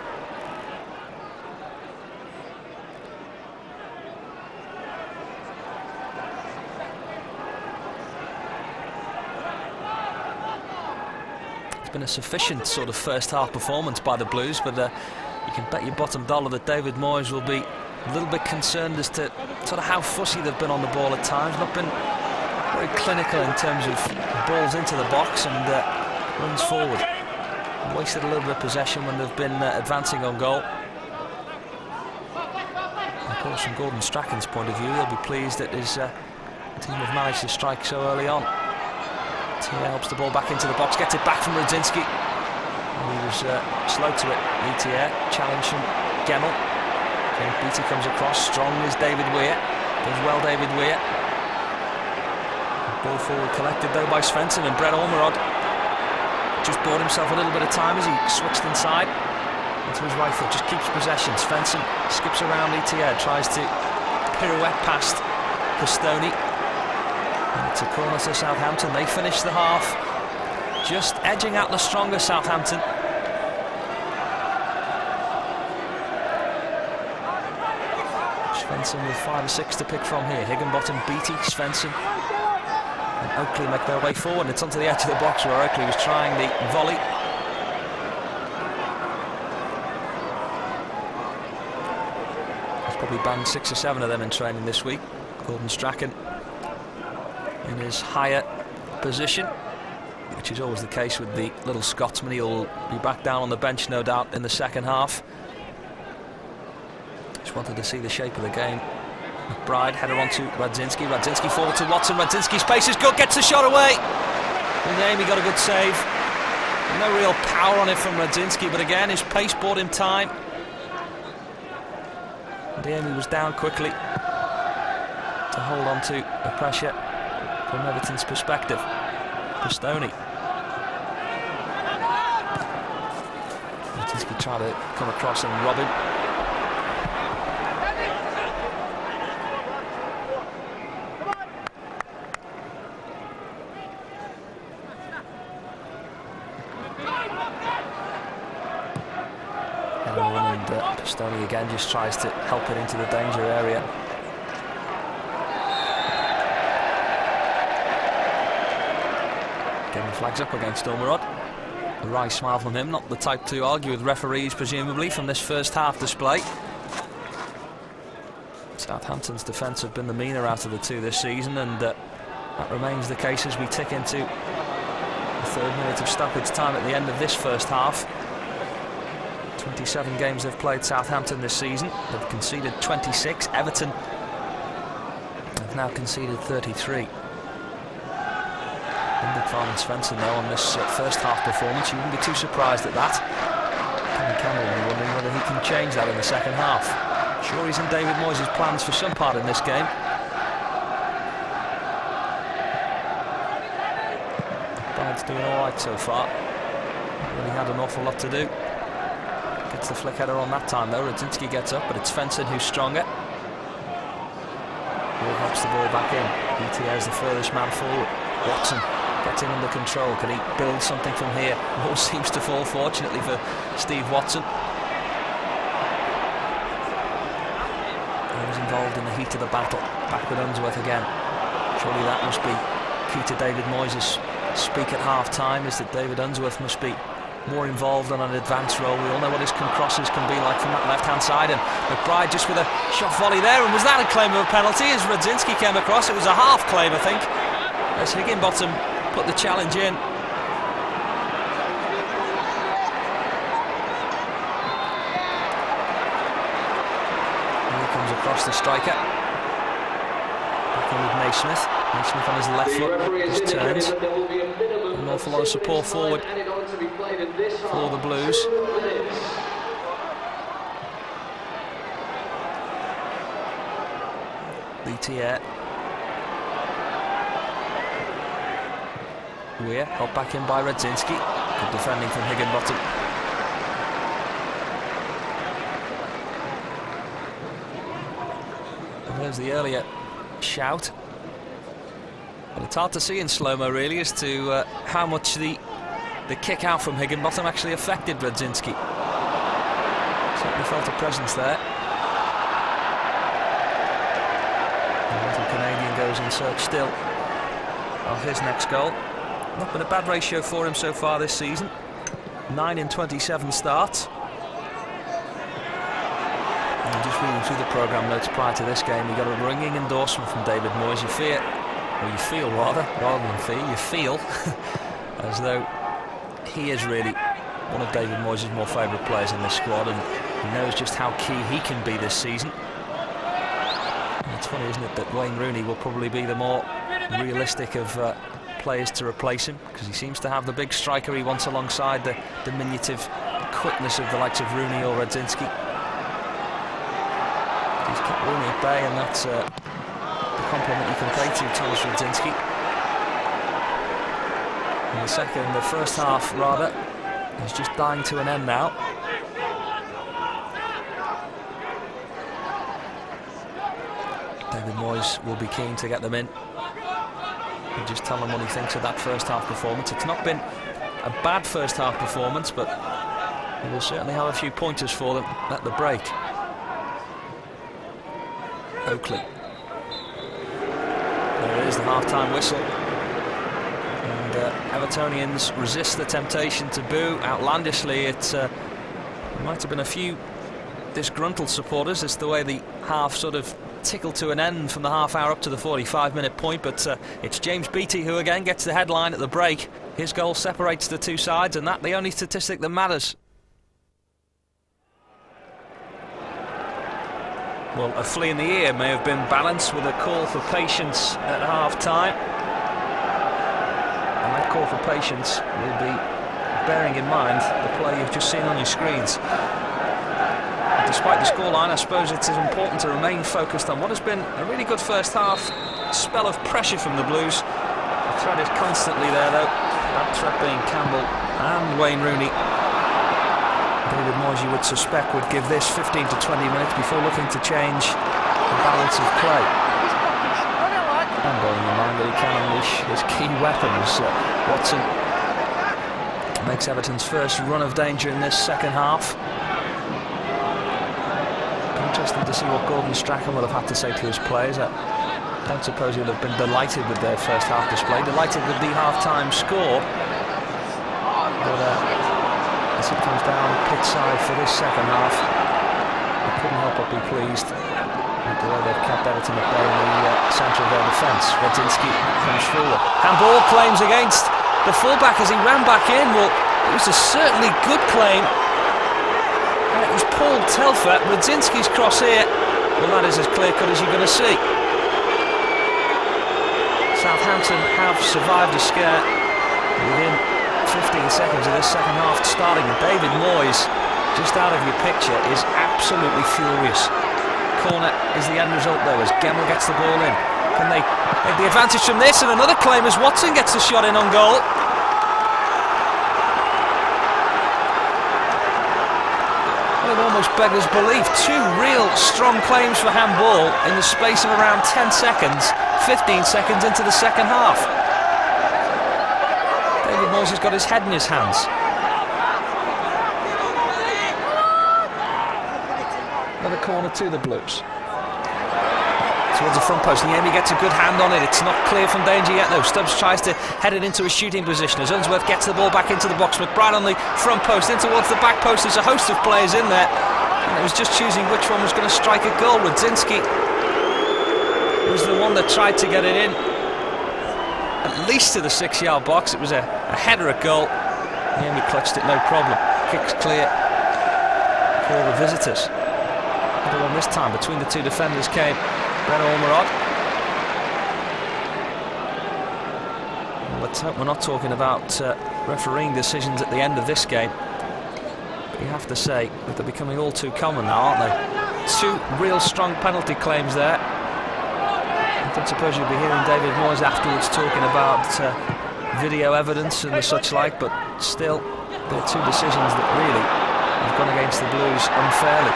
It's been a sufficient sort of first half performance by the Blues, but you can bet your bottom dollar that David Moyes will be a little bit concerned as to sort of how fussy they've been on the ball at times. Not been very clinical in terms of balls into the box and runs forward. Wasted a little bit of possession when they've been advancing on goal. And of course, from Gordon Strachan's point of view, he'll be pleased that his team have managed to strike so early on. Tier helps the ball back into the box, gets it back from Rudzinski. He was slow to it. Letier challenge from Gemmell. Beattie comes across, strong is David Weir. Does well David Weir. Ball forward collected though by Svensson, and Brett Ormerod just bought himself a little bit of time as he switched inside into his right foot, just keeps possession. Svensson skips around Letier, tries to pirouette past Pistoni. And it's a corner to Southampton. They finish the half just edging out the stronger Southampton. Svensson with 5 or 6 to pick from here. Higginbottom, Beattie, Svensson. And Oakley make their way forward. It's onto the edge of the box where Oakley was trying the volley. He's probably banged 6 or 7 of them in training this week. Gordon Strachan in his higher position, which is always the case with the little Scotsman. He'll be back down on the bench, no doubt, in the second half. Just wanted to see the shape of the game. McBride, header on to Radzinski. Radzinski forward to Watson. Radzinski's pace is good, gets the shot away. And Amy got a good save. No real power on it from Radzinski, but again, his pace bought him time. And Amy was down quickly to hold on to the pressure from Everton's perspective. Pistoni. Radzinski tried to come across and rob him. And Pistoni again just tries to help it into the danger area. Getting flags up against Ormerod. A wry smile from him, not the type to argue with referees, presumably, from this first half display. Southampton's defence have been the meaner out of the two this season, and that remains the case as we tick into the 3rd minute of stoppage time at the end of this first half. 27 games they've played, Southampton, this season. They've conceded 26. Everton have now conceded 33. Farman Svensson, though, on this first half performance, you wouldn't be too surprised at that. Kenny Campbell will be wondering whether he can change that in the second half. Sure, he's in David Moyes' plans for some part in this game. Brad's doing all right so far. Really had an awful lot to do. Gets the flick header on that time, though. Radzinski gets up, but it's Svensson who's stronger. Will helps the ball back in. ETA is the furthest man forward. Watson gets in under control. Can he build something from here? All seems to fall, fortunately, for Steve Watson. He was involved in the heat of the battle. Back with Unsworth again. Surely that must be key to David Moyes' speak at half-time, is that David Unsworth must be more involved on an advanced role. We all know what his crosses can be like from that left-hand side, and McBride just with a shot volley there. And was that a claim of a penalty? As Radzinski came across, it was a half claim, I think, as Higginbottom put the challenge in. And he comes across the striker. Back in with Naismith. Naismith on his left foot, just turns. An awful lot of support forward for the Blues. Letier. Weir held back in by Radzinski. Good defending from Higginbottom. And there's the earlier shout. Well, it's hard to see in slow-mo, really, as to how much the kick out from Higginbottom actually affected Radzinski. Certainly felt a presence there. The little Canadian goes in search still of his next goal. Not been a bad ratio for him so far this season. 9 in 27 starts. And just reading through the programme notes prior to this game, we got a ringing endorsement from David Moyes. You feel rather than fear, you feel as though he is really one of David Moyes' more favourite players in this squad, and he knows just how key he can be this season. And it's funny, isn't it, that Wayne Rooney will probably be the more realistic of players to replace him, because he seems to have the big striker he wants alongside the diminutive quickness of the likes of Rooney or Radzinski. He's kept Rooney at bay, and that's the compliment you can pay to Thomas Radzinski. And the first half rather, is just dying to an end now. David Moyes will be keen to get them in. And just tell him what he thinks of that first half performance. It's not been a bad first half performance, but he will certainly have a few pointers for them at the break. Oakley. There it is, the half-time whistle. And Evertonians resist the temptation to boo outlandishly. It might have been a few disgruntled supporters. It's the way the half sort of tickled to an end from the half hour up to the 45-minute point, but it's James Beattie who again gets the headline at the break. His goal separates the two sides, and that's the only statistic that matters. Well, a flea in the ear may have been balanced with a call for patience at half-time. And that call for patience will be bearing in mind the play you've just seen on your screens. Despite the scoreline, I suppose it's as important to remain focused on what has been a really good first half spell of pressure from the Blues. The threat is constantly there, though. That threat being Campbell and Wayne Rooney. David Moyes, you would suspect, would give this 15 to 20 minutes before looking to change the balance of play. And bearing in mind that he can unleash his key weapons. Watson makes Everton's first run of danger in this second half. Interesting to see what Gordon Strachan will have had to say to his players. I don't suppose he'll have been delighted with their first half display, delighted with the half-time score. But as it comes down pitch side for this second half, I couldn't help but be pleased with the way they've kept Everton at bay in the centre of their defence. Radzinski comes forward. Handball claims against the fullback as he ran back in. Well, it was a certainly good claim. And it was Paul Telfer. Radzinski's cross here. Well, that is as clear-cut as you're going to see. Southampton have survived a scare within 15 seconds of this second half starting, and David Moyes, just out of your picture, is absolutely furious. Corner is the end result though, as Gemmell gets the ball in. Can they take the advantage from this? And another claim as Watson gets the shot in on goal. Well, it almost beggars belief. Two real strong claims for handball in the space of around 10 seconds, 15 seconds into the second half. David Moyes has got his head in his hands. Another corner to the Blues. Towards the front post, Niemi gets a good hand on it. It's not clear from danger yet though. Stubbs tries to head it into a shooting position as Unsworth gets the ball back into the box. McBride on the front post, in towards the back post. There's a host of players in there, and it was just choosing which one was going to strike a goal. Radzinski was the one that tried to get it in, at least to the 6-yard box. It was a header at goal. Niemi clutched it, no problem. Kicks clear for the visitors. Header on this time between the two defenders came Breno Ormerod. Well, let's hope we're not talking about refereeing decisions at the end of this game. But you have to say that they're becoming all too common now, aren't they? Two real strong penalty claims there. I don't suppose you'll be hearing David Moyes afterwards talking about video evidence and the such like, but still, they're two decisions that really have gone against the Blues unfairly.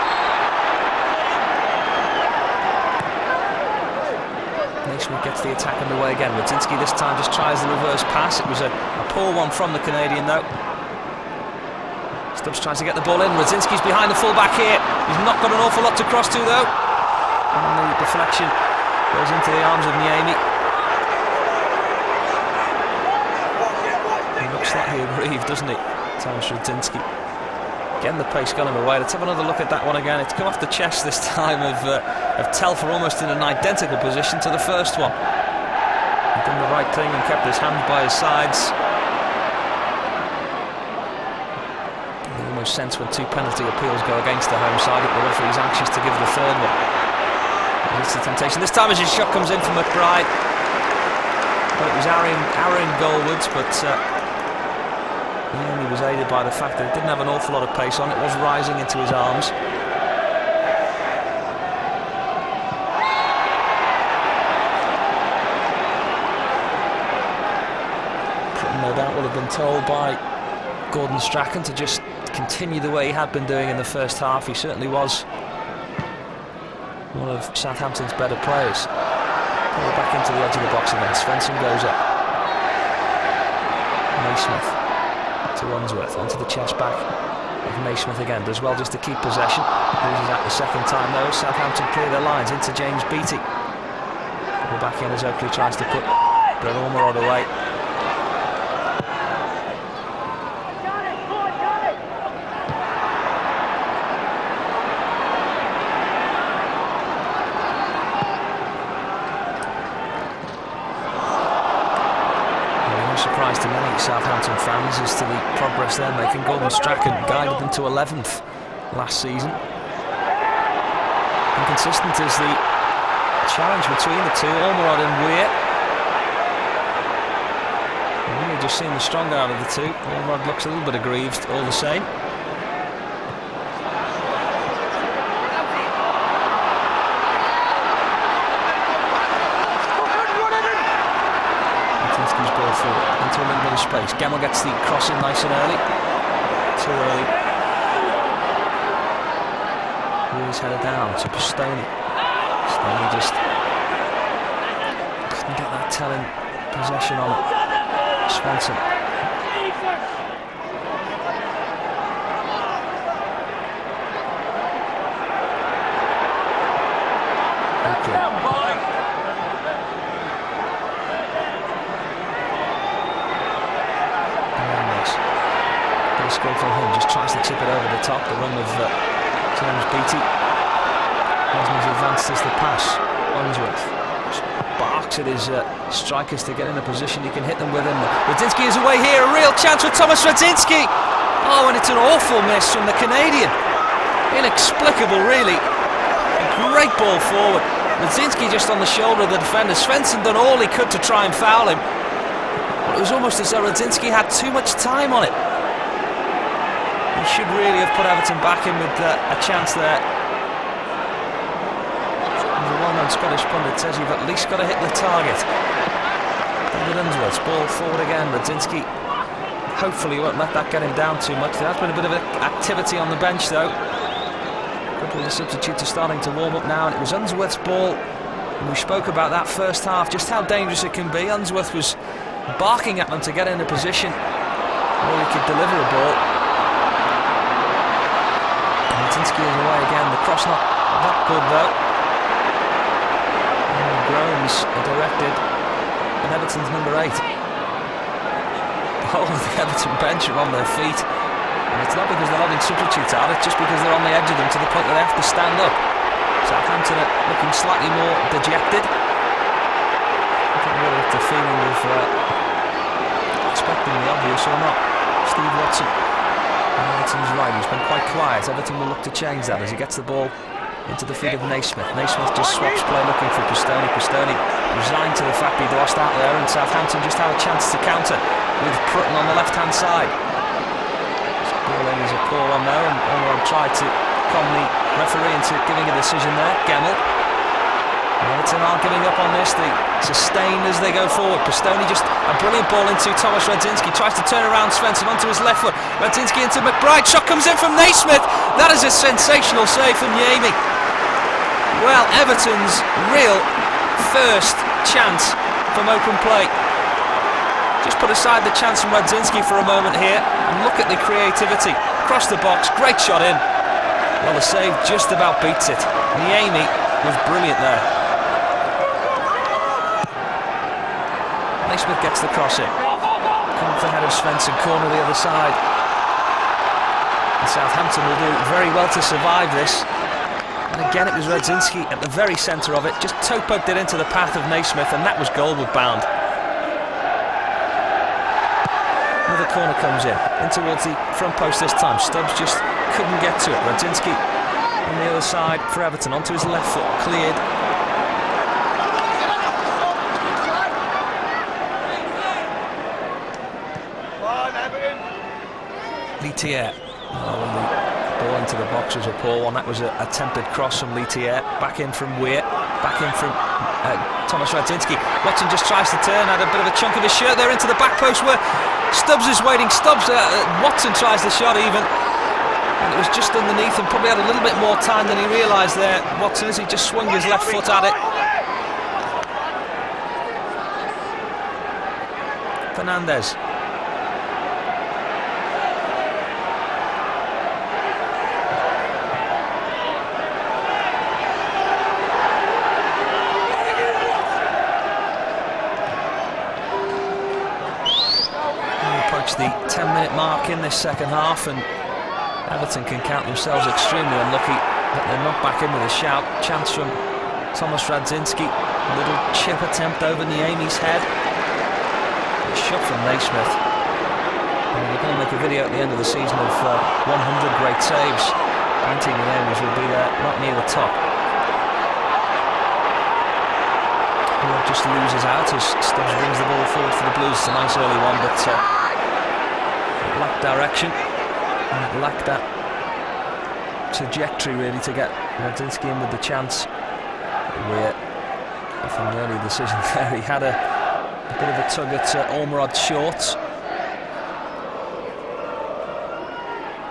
Naismith gets the attack underway again. Radzinski this time just tries the reverse pass. It was a poor one from the Canadian though. Stubbs tries to get the ball in. Radzinski's behind the fullback here. He's not got an awful lot to cross to though. And the deflection goes into the arms of Niemi. He looks like he aggrieved, doesn't he, Thomas Radzinski? Again, the pace got him away. Let's have another look at that one again. It's come off the chest this time of Telfer, almost in an identical position to the first one. He'd done the right thing and kept his hands by his sides. You almost sense when two penalty appeals go against the home side that the referee's anxious to give the third one. It's the temptation. This time as his shot comes in from McBride. Well, it was Aaron goalwards, but he was aided by the fact that it didn't have an awful lot of pace on. It was rising into his arms. No doubt will have been told by Gordon Strachan to just continue the way he had been doing in the first half. He certainly was one of Southampton's better players. Pull it back into the edge of the box again. Svensson goes up. Naismith to Unsworth, onto the chest back of Naismith again. Does well just to keep possession. Loses that the second time though. Southampton clear their lines into James Beattie. Pull back in as Oakley tries to put Breno Ormerod away. surprise to many Southampton fans as to the progress they're making. Gordon Strachan guided them to 11th last season. Inconsistent is the challenge between the two, Ormerod and Weir. Weir just seemed the stronger out of the two. Ormerod looks a little bit aggrieved all the same. Into a little bit of space. Gemmell gets the cross in nice and early. Too early. He's headed down to Pistoni. Pistoni just couldn't get that telling possession on it. Svensson. Score from him, just tries to chip it over the top. The run of James Beattie. Osman's advanced as the pass. Unsworth barks at his strikers to get in a position he can hit them with him. Radzinski is away here, a real chance for Thomas Radzinski. Oh, and it's an awful miss from the Canadian. Inexplicable, really. A great ball forward. Radzinski just on the shoulder of the defender. Svensson done all he could to try and foul him. But it was almost as though Radzinski had too much time on it. He should really have put Everton back in with a chance there. The well-known Scottish pundit says you've at least got to hit the target. David Unsworth's ball forward again. Radzinski hopefully won't let that get him down too much. There has been a bit of activity on the bench though. A couple of the substitutes are starting to warm up now, and it was Unsworth's ball. And we spoke about that first half, just how dangerous it can be. Unsworth was barking at them to get in a position where he could deliver a ball. Radzinski is away again, the cross not that good though. And Groans are directed at Everton's number 8. The whole of the Everton bench are on their feet, and it's not because they're having substitutes out, it's just because they're on the edge of them to the point that they have to stand up. Southampton are looking slightly more dejected. I don't know if the feeling of expecting the obvious or not. Steve Watson. Everton's right, he's been quite quiet. Everton will look to change that as he gets the ball into the feet of Naismith. Naismith just swaps play looking for Pistoni. Pistoni resigned to the fact he'd lost out there, and Southampton just had a chance to counter with Prutton on the left-hand side. This ball in is a poor one though, and Ormerod tried to con the referee into giving a decision there. Gemmell. Everton aren't giving up on this. They sustain as they go forward. Pistoni just a brilliant ball into Thomas Radzinski. Tries to turn around Svensson onto his left foot. Radzinski into McBride. Shot comes in from Naismith. That is a sensational save from Niemi. Well, Everton's real first chance from open play. Just put aside the chance from Radzinski for a moment here and look at the creativity. Across the box, great shot in. Well, the save just about beats it. Niemi was brilliant there. Naismith gets the cross in. Comes ahead of Svensson, corner the other side. And Southampton will do very well to survive this. And again it was Radzinski at the very centre of it, just toe-poked it into the path of Naismith, and that was goalward bound. Another corner comes in towards the front post this time. Stubbs just couldn't get to it. Radzinski on the other side for Everton, onto his left foot, cleared. Litier. Oh, the ball into the box was a poor one. That was a attempted cross from Litier. Back in from Weir. Back in from Thomas Radzinski. Watson just tries to turn, had a bit of a chunk of his shirt there into the back post where Stubbs is waiting. Watson tries the shot even. And it was just underneath and probably had a little bit more time than he realised there. Watson, as he just swung his left foot at it. Fernandez. The 10-minute mark in this second half, and Everton can count themselves extremely unlucky that they're not back in with a shout. Chance from Thomas Radzinski, a little chip attempt over Niemi's head. It up from Naismith. And we're going to make a video at the end of the season of 100 great saves. 19 names will be there, not near the top. He just loses out as Stubbs brings the ball forward for the Blues. It's a nice early one, but it lacked direction and it lacked that trajectory really to get Radzinski in with the chance. We're from the early decision there. He had a bit of a tug at Ormerod's shorts,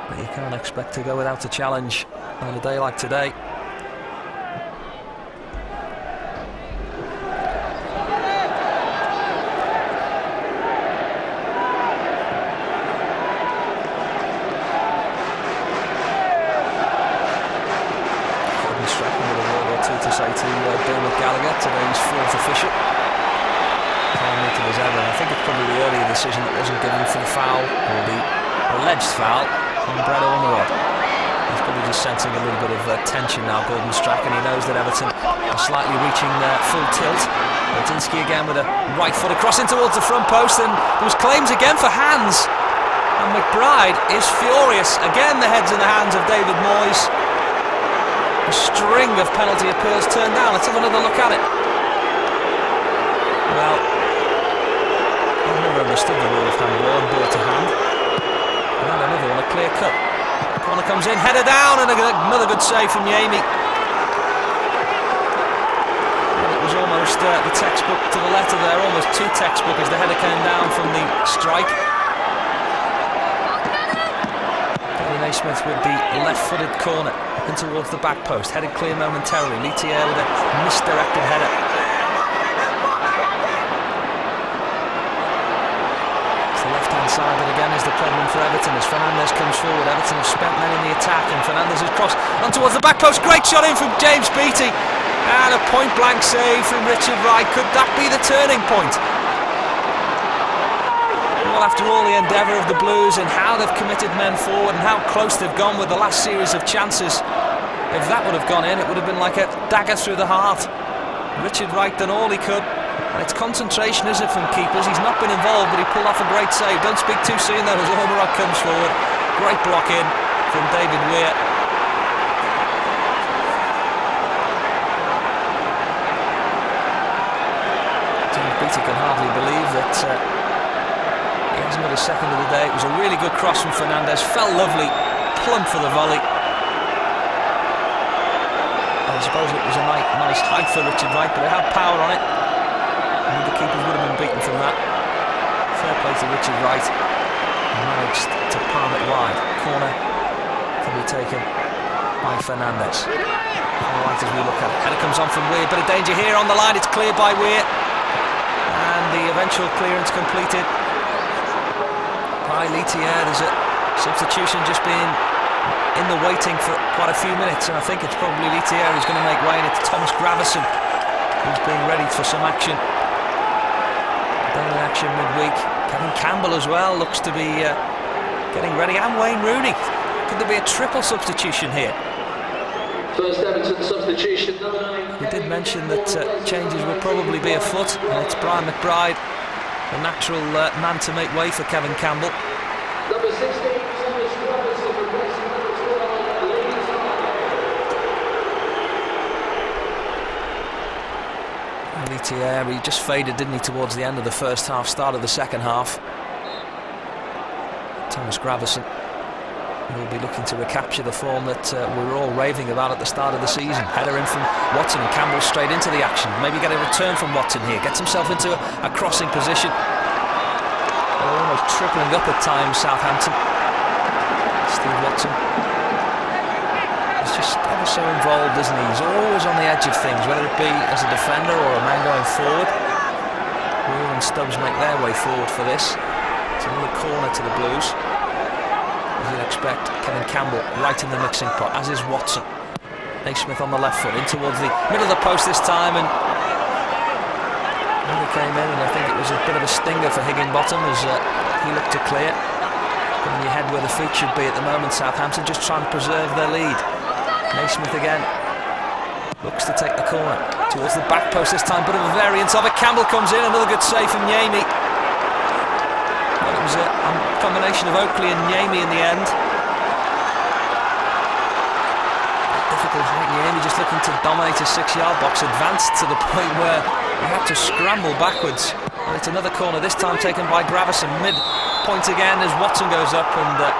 but you can't expect to go without a challenge on a day like today. I think it's probably the earlier decision that wasn't given for the foul, or the alleged foul, on Brett Ormerod. He's probably just sensing a little bit of tension now, Gordon Strachan. He knows that Everton are slightly reaching full tilt. Radzinski again with a right foot across in towards the front post, and there was claims again for hands. And McBride is furious. Again the head's in the hands of David Moyes. A string of penalty appeals turned down. Let's have another look at it. Well, I've never understood the rule of handball and ball to hand. And another one, a clear cut. Corner comes in, header down, and another good save from Yemi. And it was almost the textbook to the letter there, almost too textbook as the header came down from the strike. Naismith with the left-footed corner in towards the back post, headed clear momentarily. Litier with a misdirected header. It's the left-hand side that again is the problem for Everton as Fernandes comes forward. Everton have spent men in the attack and Fernandes has crossed on towards the back post. Great shot in from James Beattie and a point-blank save from Richard Wright. Could that be the turning point? Well, after all the endeavour of the Blues and how they've committed men forward and how close they've gone with the last series of chances, if that would have gone in, it would have been like a dagger through the heart. Richard Wright done all he could, and it's concentration, isn't it, from keepers? He's not been involved, but he pulled off a great save. Don't speak too soon though as Ormerod comes forward. Great block in from David Weir. James Beattie can hardly believe that he hasn't got a second of the day. It was a really good cross from Fernandes. Fell lovely, plump for the volley. I suppose it was a nice height for Richard Wright, but it had power on it. And the keepers would have been beaten from that. Fair play to Richard Wright. He managed to palm it wide. Corner to be taken by Fernandes. All right as we look at it. Header comes on from Weir. Bit of danger here on the line. It's cleared by Weir. And the eventual clearance completed by Litier. There's a substitution just being in the waiting for quite a few minutes, and I think it's probably Litier who's going to make way, and it's Thomas Gravison who's being ready for some action. Done in action midweek. Kevin Campbell as well looks to be getting ready, and Wayne Rooney. Could there be a triple substitution here? First Everton substitution. We did mention that changes will probably be afoot, and it's Brian McBride, the natural man to make way for Kevin Campbell. Number 16. Litier, he just faded, didn't he, towards the end of the first half, start of the second half. Thomas Gravison will be looking to recapture the form that we were all raving about at the start of the season. Header in from Watson, and Campbell straight into the action. Maybe get a return from Watson here, gets himself into a crossing position. They're almost tripling up at times, Southampton. Steve Watson. He's just ever so involved, isn't he? He's always on the edge of things, whether it be as a defender or a man going forward. Weir and Stubbs make their way forward for this. It's another corner to the Blues. As you'd expect, Kevin Campbell right in the mixing pot, as is Watson. Naismith on the left foot, in towards the middle of the post this time, and he came in, and I think it was a bit of a stinger for Higginbottom as he looked to clear. Putting your head where the feet should be at the moment, Southampton just trying to preserve their lead. Naismith again looks to take the corner towards the back post this time, bit of a variance of it. Campbell comes in, another good save from Yemi. Well, it was a combination of Oakley and Niemi in the end. Difficult height. Niemi just looking to dominate his 6-yard box, advanced to the point where he had to scramble backwards. And it's another corner, this time taken by Gravison. Mid-point again as Watson goes up, and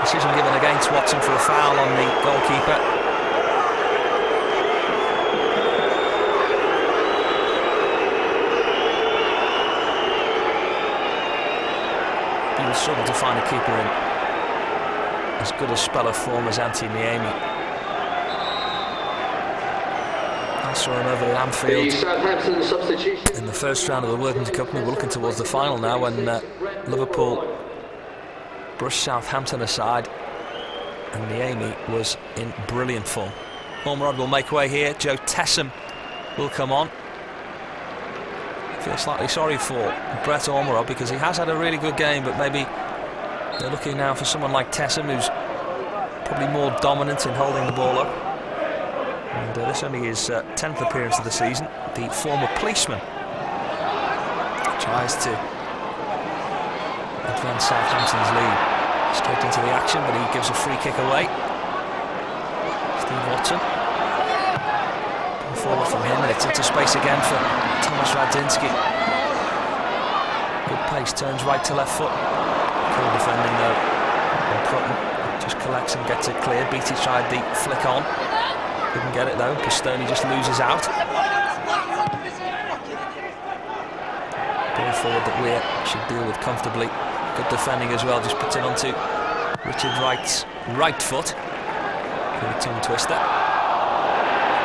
decision given against Watson for a foul on the goalkeeper. He will struggle to find a keeper in as good a spell of form as Anthony Niemi. I saw him over at Anfield in the first round of the Worthington Cup. We're looking towards the final now when Liverpool brushed Southampton aside, and Niemi was in brilliant form. Ormerod will make way here. Joe Tessam will come on. I feel slightly sorry for Brett Ormerod because he has had a really good game, but maybe they're looking now for someone like Tessam, who's probably more dominant in holding the ball up. And this only his 10th appearance of the season. The former policeman tries to advance Southampton's lead straight into the action, but he gives a free kick away. Steve Watson forward from him, and it's into space again for Thomas Radzinski. Good pace, turns right to left foot. Cool defending though, and Prutton just collects and gets it clear. Beattie tried the flick on, couldn't get it though. Pistoni just loses out. Ball forward that Weir should deal with comfortably. Good defending as well, just puts it onto Richard Wright's right foot. Good tongue twister.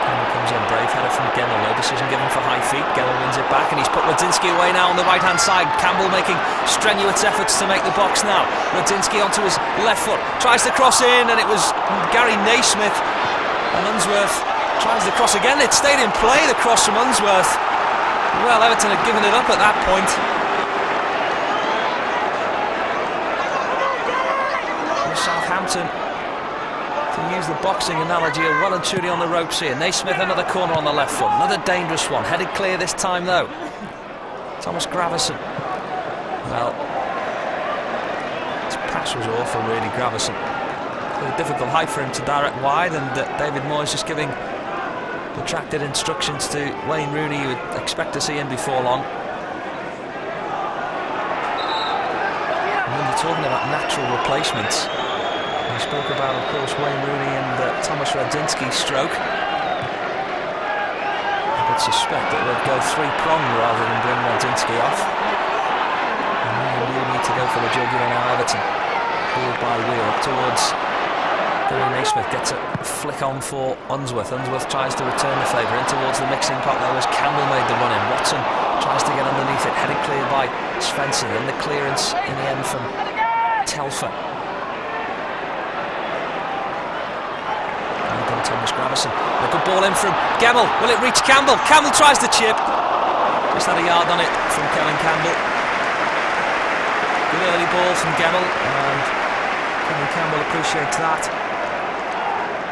Gemmell comes in, brave header from Gemmell, no decision given for high feet. Gemmell wins it back, and he's put Radzinski away now on the right hand side. Campbell making strenuous efforts to make the box now. Radzinski onto his left foot, tries to cross in, and it was Gary Naismith, and Unsworth tries to cross again. It stayed in play, the cross from Unsworth. Well, Everton had given it up at that point. Southampton, to use the boxing analogy, are well and truly on the ropes here. Naismith, another corner on the left foot, another dangerous one, headed clear this time though. Thomas Gravison. Well, his pass was awful really, Gravison. A difficult height for him to direct wide, and David Moyes just giving protracted instructions to Wayne Rooney. You would expect to see him before long. And when you're talking about natural replacements, we spoke about, of course, Wayne Rooney and Thomas Radzinski's stroke. I would suspect that they'll go three-prong rather than bring Radzinski off. And we need to go for the jugular now. Everton, pulled by Weir up towards Gary Naismith, gets a flick on for Unsworth. Unsworth tries to return the favour in towards the mixing pot though as Campbell made the run in. Watson tries to get underneath it, headed clear by Svensson, and the clearance in the end from Telfer. Thomas Gravison. A good ball in from Gemmell. Will it reach Campbell? Campbell tries to chip. Just had a yard on it from Kevin Campbell. Good early ball from Gemmell, and Kevin Campbell appreciates that.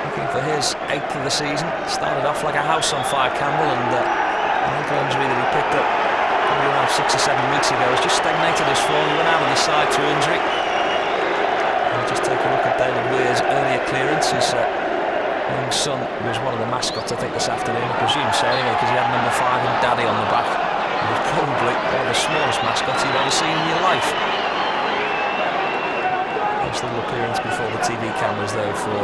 Looking for his 8th of the season. Started off like a house on fire, Campbell, and the ankle injury that he picked up probably around 6 or 7 weeks ago has just stagnated his form. He went out of the side through injury. And just take a look at David Weir's earlier clearance. His young son was one of the mascots, I think, this afternoon. I presume so, anyway, because he had number 5 and Daddy on the back. He was probably one of the smallest mascots you've ever seen in your life. Nice little appearance before the TV cameras, though, for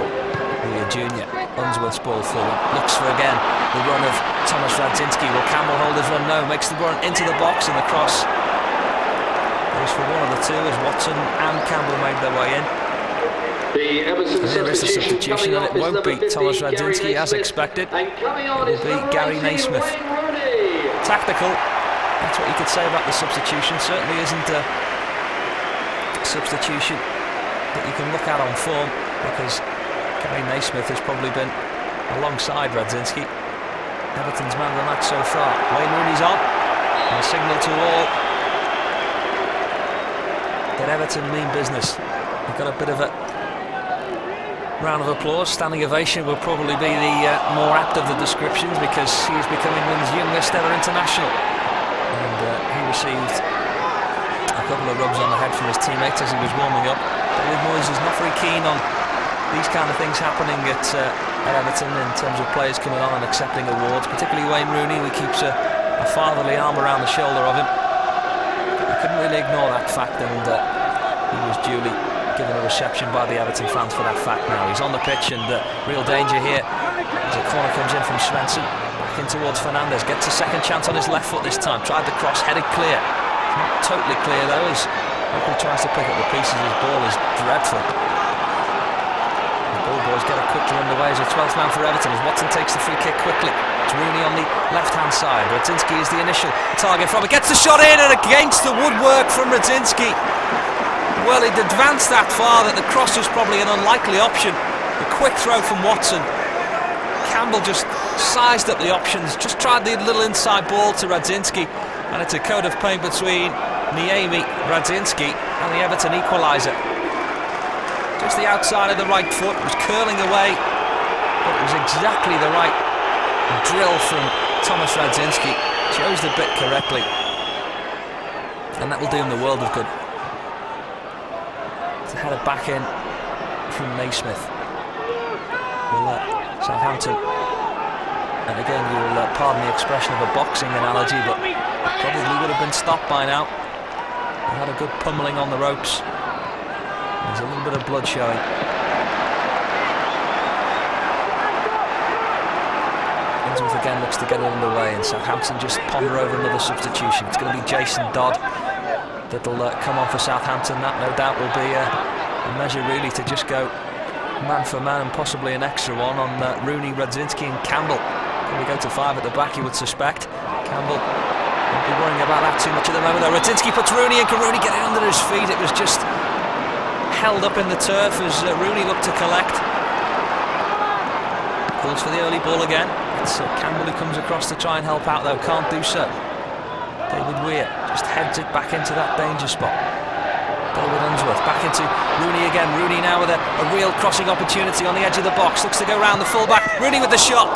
Weir Jr. Unsworth's ball forward. Looks for, again, the run of Thomas Radzinski. Will Campbell hold his run? No. Makes the run into the box, and the cross goes for one of the two as Watson and Campbell made their way in. There is the substitution, and it won't be Thomas Radzinski as expected. It will be Gary Naismith. Tactical, that's what you could say about the substitution. Certainly isn't a substitution that you can look at on form, because Gary Naismith has probably been alongside Radzinski Everton's man of the match so far. Wayne Rooney's on, and a signal to all that Everton mean business. We've got a bit of a round of applause. Standing ovation will probably be the more apt of the descriptions, because he is becoming England's youngest ever international, and he received a couple of couple of rubs on the head from his teammates as he was warming up. David Moyes is not very keen on these kind of things happening at Everton in terms of players coming on and accepting awards, particularly Wayne Rooney, who keeps a fatherly arm around the shoulder of him. He couldn't really ignore that fact, and he was duly given a reception by the Everton fans for that fact now. He's on the pitch, and real danger here as a corner comes in from Svensson. Back in towards Fernandes, gets a second chance on his left foot this time. Tried the cross, headed clear. Not totally clear though, as Liverpool tries to pick up the pieces. His ball is dreadful. The ball boys get it quickly underway as a 12th man for Everton as Watson takes the free kick quickly. It's Rooney on the left-hand side. Radzinski is the initial target from it. Gets the shot in and against the woodwork from Radzinski. Well, he'd advanced that far that the cross was probably an unlikely option. The quick throw from Watson. Campbell just sized up the options, just tried the little inside ball to Radzinski, and it's a coat of paint between Niemi, Radzinski and the Everton equaliser. Just the outside of the right foot, was curling away, but it was exactly the right drill from Thomas Radzinski. Chose the bit correctly, and that will do him the world of good. To head it back in from Naismith. Southampton, and again you'll pardon the expression of a boxing analogy, but probably would have been stopped by now. They had a good pummeling on the ropes. There's a little bit of blood showing. Ainsworth again looks to get it underway, and Southampton just ponder over another substitution. It's going to be Jason Dodd that'll come on for Southampton. That no doubt will be a measure really to just go man for man, and possibly an extra one on Rooney, Radzinski and Campbell. Probably go to 5 at the back, you would suspect. Campbell won't be worrying about that too much at the moment though. Radzinski puts Rooney in. Can Rooney get it under his feet? It was just held up in the turf as Rooney looked to collect. Calls for the early ball again. It's Campbell who comes across to try and help out though, can't do so. David Weir just heads it back into that danger spot. David Unsworth back into Rooney again. Rooney now with a real crossing opportunity on the edge of the box. Looks to go round the full-back. Rooney with the shot.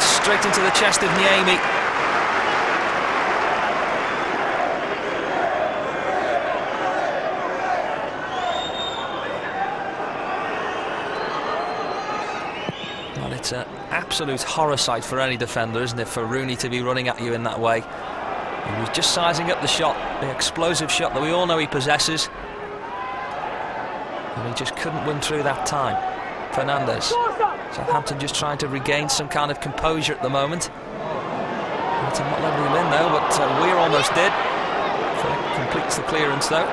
Straight into the chest of Niemi. Well, it's an absolute horror sight for any defender, isn't it, for Rooney to be running at you in that way. He was just sizing up the shot, the explosive shot that we all know he possesses, and he just couldn't win through that time. Fernandes. Southampton just trying to regain some kind of composure at the moment. Everton not letting him in though, but Weir almost did. Completes the clearance though.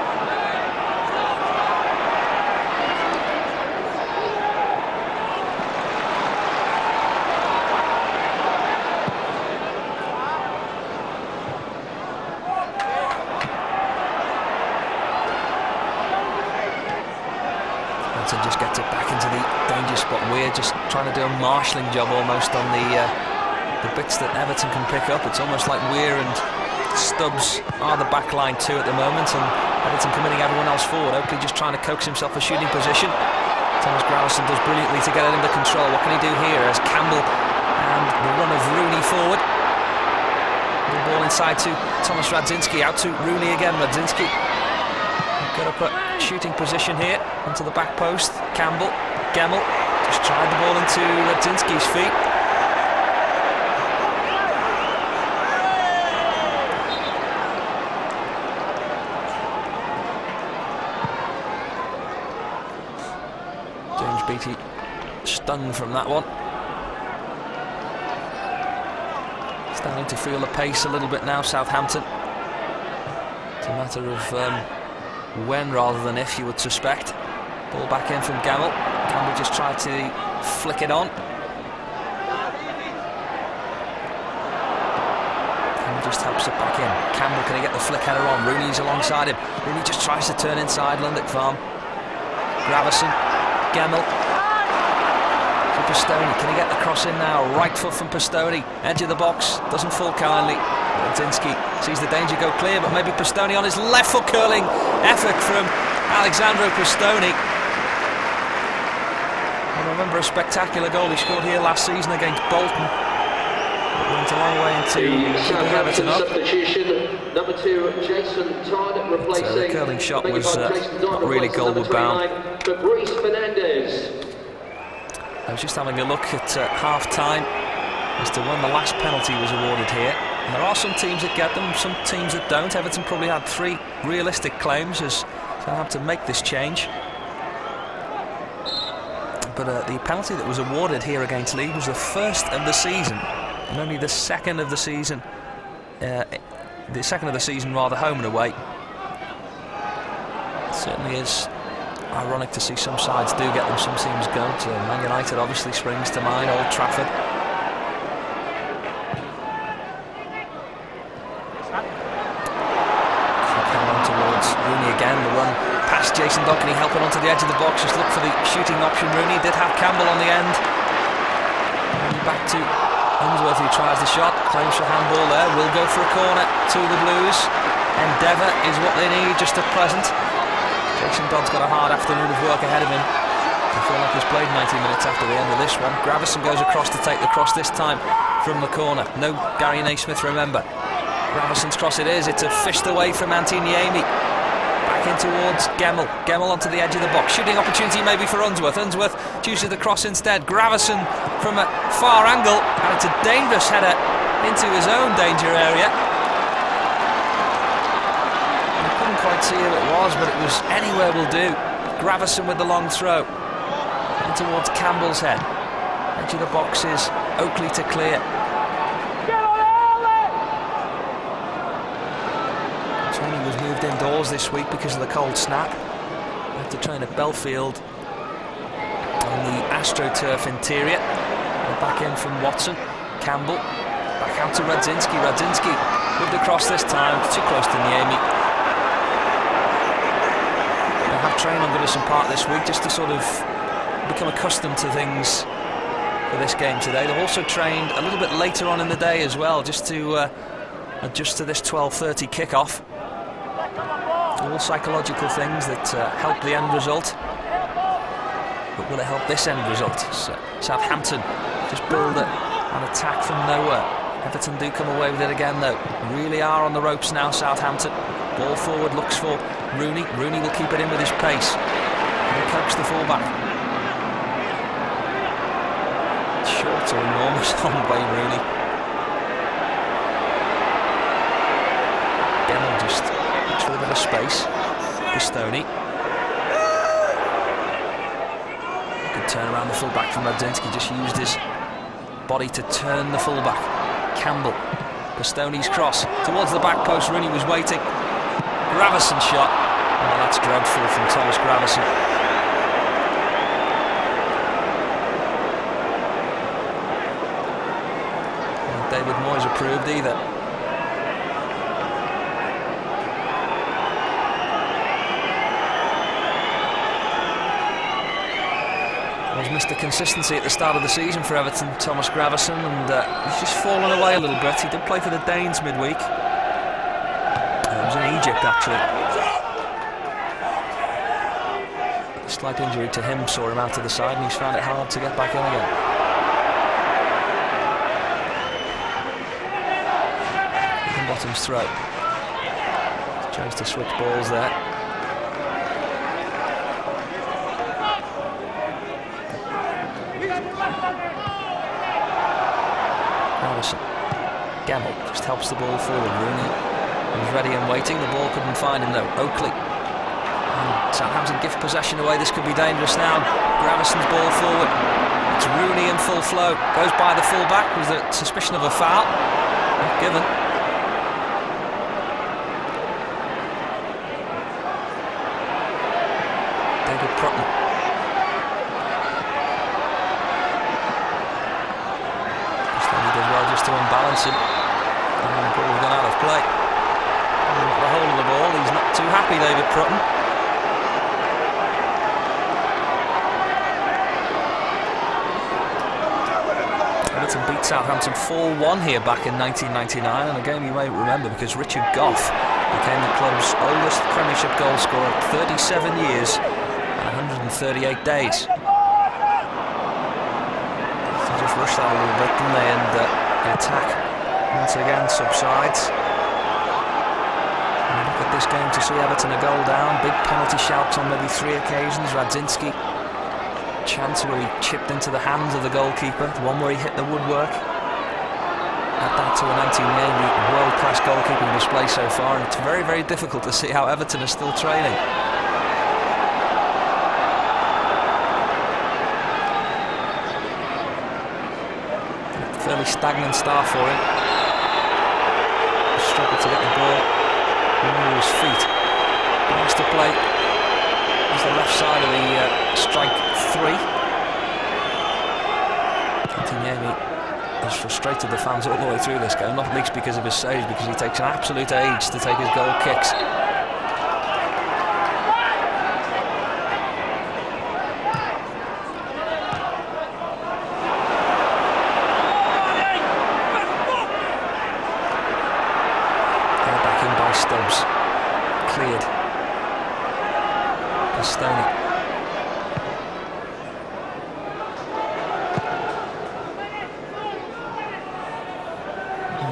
Just gets it back into the danger spot. We're just trying to do a marshalling job almost on the bits that Everton can pick up. It's almost like Weir and Stubbs are the back line too at the moment, and Everton committing everyone else forward. Oakley just trying to coax himself a shooting position. Thomas Growson does brilliantly to get it under control. What can he do here as Campbell and the run of Rooney forward? The ball inside to Thomas Radzinski, out to Rooney again. Radzinski got up a shooting position here into the back post. Campbell, Gemmell just tried the ball into Radzinski's feet. James Beattie stung from that one. Starting to feel the pace a little bit now, Southampton. It's a matter of when rather than if, you would suspect. Ball back in from Gemmell. Campbell just tried to flick it on. Campbell just helps it back in. Campbell, can he get the flick header on? Rooney's alongside him. Rooney just tries to turn inside Lundic Farm. Gravison, Gemmell. For Pistone, can he get the cross in now? Right foot from Pistone. Edge of the box, doesn't fall kindly. Radzinski sees the danger go clear, but maybe Pistone on his left foot, curling effort from Alexandro Pistone. I remember a spectacular goal he scored here last season against Bolton. But when went a long way into keeping Everton up. Substitution, number 2, Jason Todd, replacing The curling shot was not really goalward bound. I was just having a look at half-time as to when the last penalty was awarded here. And there are some teams that get them, some teams that don't. Everton probably had 3 realistic claims as Southampton make this change. But the penalty that was awarded here against Leeds was the first of the season, and only the second of the season. Rather, home and away. It certainly is ironic to see some sides do get them, some teams don't. Man United obviously springs to mind, Old Trafford. Towards Rooney again, the run past Jason Donkey, helping onto the edge of the box. Just look for the shooting option. Rooney did have Campbell on the end. And back to Unsworth, who tries the shot, claims for handball there, will go for a corner to the Blues. Endeavour is what they need just at present. Jason Dodd's got a hard afternoon of work ahead of him. I feel like he's played 90 minutes after the end of this one. Gravison goes across to take the cross this time from the corner. No Gary Naismith, remember. Gravison's cross it is. It's a fist away from Antiniemi. Back in towards Gemmell. Gemmell onto the edge of the box. Shooting opportunity maybe for Unsworth. Unsworth chooses the cross instead. Gravison from a far angle. And it's a dangerous header into his own danger area. I couldn't quite see who it was, but it was anywhere will do. Gravison with the long throw. And towards Campbell's head. Edge of the box is Oakley to clear. He was moved indoors this week because of the cold snap. He had to train at Belfield on the AstroTurf interior. Back in from Watson. Campbell. Back out to Radzinski. Radzinski moved across this time. Too close to Niemi. They have trained on Goodison Park this week just to sort of become accustomed to things for this game today. They've also trained a little bit later on in the day as well, just to adjust to this 12:30 kickoff. All psychological things that help the end result. But will it help this end result? So Southampton just build an attack from nowhere. Everton do come away with it again though. Really are on the ropes now, Southampton. Ball forward, looks for Rooney. Rooney will keep it in with his pace. And he coax the fullback. Short or enormous on Wayne Rooney. Gemmell just looks for a bit of space. Bastoni. Good turn around the fullback from Radzinski. Just used his body to turn the fullback. Campbell. Bastoni's cross towards the back post. Rooney was waiting. Gravison shot. Oh, that's dreadful from Thomas Gravison. And David Moyes approved either. Mr. Consistency at the start of the season for Everton, Thomas Gravison, and he's just fallen away a little bit. He did play for the Danes midweek. It was in Egypt, actually. A slight injury to him saw him out to the side, and he's found it hard to get back in again. Higginbottom's throw. Tries to switch balls there. Gemmell just helps the ball forward. Rooney was ready and waiting. The ball couldn't find him though. Oakley. And Southampton give possession away. This could be dangerous now. Gravison's ball forward. It's Rooney in full flow. Goes by the full-back with a suspicion of a foul. Not given. David Prutton. To unbalance him, and the ball's gone out of play. The hold of the ball, he's not too happy, David Prutton. Everton beat Southampton 4-1 here back in 1999, and a game you may remember because Richard Gough became the club's oldest Premiership goal scorer at 37 years and 138 days. So just rushed that a little bit, didn't they? And the attack once again subsides. And look at this game to see Everton a goal down. Big penalty shouts on maybe 3 occasions. Radzinski, chance where he chipped into the hands of the goalkeeper. The one where he hit the woodwork. Add that to an anti-Niemi world-class goalkeeping display so far, and it's very, very difficult to see how Everton are still trailing. Fairly stagnant start for him. Struggled to get the ball under his feet. He has to play as the left side of the strike 3. Anti-Niemi has frustrated the fans all the way through this game, not least because of his saves, because he takes an absolute age to take his goal kicks. Stubbs, cleared. Pastoni.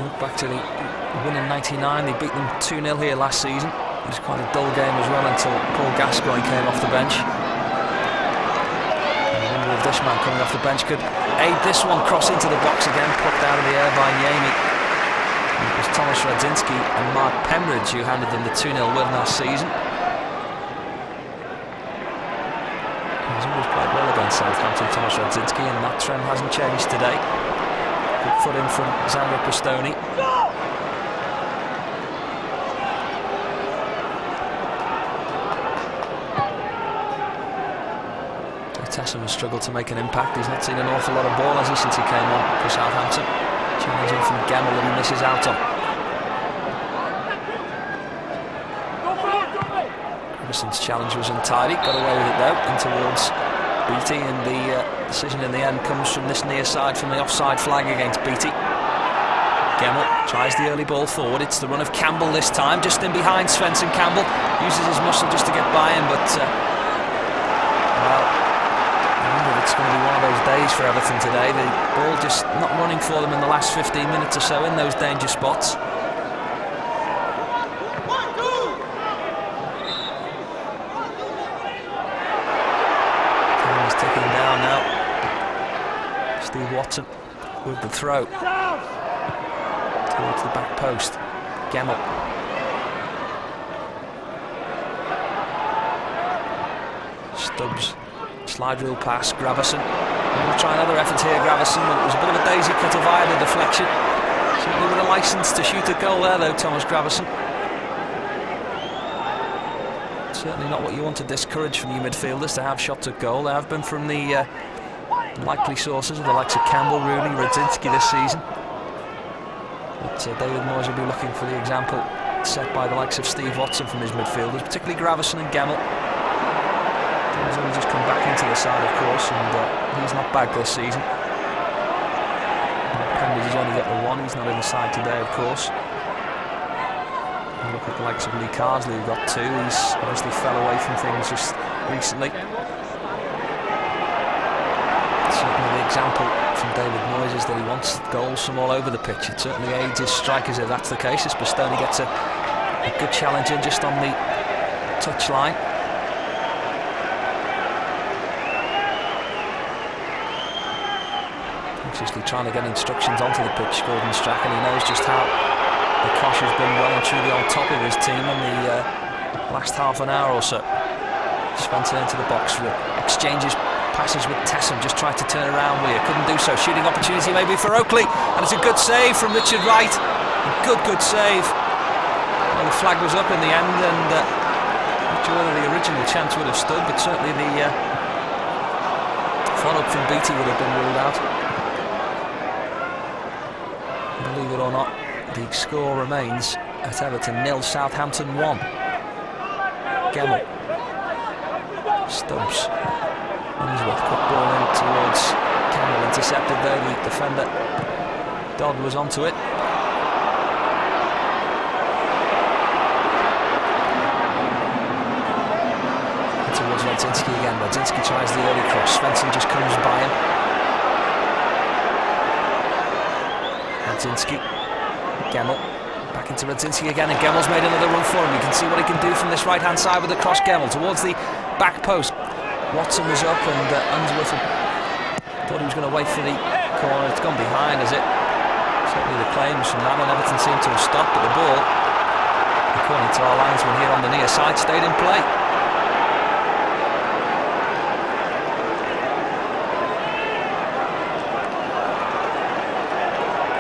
Look back to the win in '99. They beat them 2-0 here last season. It was quite a dull game as well until Paul Gascoigne came off the bench. I wonder if this man coming off the bench could aid this one. Cross into the box again, plucked out of the air by Niemi. It was Thomas Radzinski and Mark Pembridge who handed them the 2-0 win last season. He's always played well against Southampton, Thomas Radzinski, and that trend hasn't changed today. Good foot in from Xander Pastoni. Tessam has struggled to make an impact. He's not seen an awful lot of ball, has he, since he came on for Southampton. Challenging from Gemmell that he misses out on. Robertson's challenge was untidy, got away with it though, in towards Beattie, and the decision in the end comes from this near side, from the offside flag against Beattie. Gemmell tries the early ball forward. It's the run of Campbell this time, just in behind Svensson. Campbell uses his muscle just to get by him, but well, it's going to be one of those days for Everton today. The ball just not running for them in the last 15 minutes or so in those danger spots. Time is ticking down now. Steve Watson with the throw towards the back post. Gemmell. Stubbs. Slide rule pass, Gravesen. We'll try another effort here, Gravesen. Well, it was a bit of a daisy cutter via the deflection. Certainly with a licence to shoot a goal there, though, Thomas Gravesen. Certainly not what you want to discourage from your midfielders, to have shots at goal. They have been from the likely sources of the likes of Campbell, Rooney, Radzinski this season. But David Moyes will be looking for the example set by the likes of Steve Watson from his midfielders, particularly Gravesen and Gemmell. He's only just come back into the side, of course, and he's not back this season. Pembridge has only got the 1, he's not in the side today, of course. And look at the likes of Lee Carsley, who got 2. He's obviously fell away from things just recently. Certainly the example from David Moyes is that he wants goals from all over the pitch. It certainly aids his strikers if that's the case, as Pastoni gets a good challenge in just on the touchline. Anxiously trying to get instructions onto the pitch, Gordon Strachan. He knows just how the Kosh has been well and truly on top of his team in the last half an hour or so. Spencer into the box, exchanges passes with Tessam, just tried to turn around Weir, couldn't do so. Shooting opportunity maybe for Oakley, and it's a good save from Richard Wright. A good save. Well, the flag was up in the end, and not sure whether the original chance would have stood, but certainly the follow-up from Beattie would have been ruled out. Believe it or not, the score remains at Everton 0, Southampton 1. Gemmell. Stubbs. Unsworth, quick ball in towards Campbell, intercepted there, the defender. Dodd was onto it. And towards Radzinski again. Radzinski tries the early cross. Svensson just comes by him. Radzinski Gemmell back into Radzinski again, and Gemmell's made another run for him. You can see what he can do from this right-hand side with the cross. Gemmell towards the back post. Watson was up, and Unsworth thought he was going to wait for the corner. It's gone behind, is it? Certainly the claims from that, and Everton seem to have stopped, but the ball, according to our linesman here on the near side, stayed in play.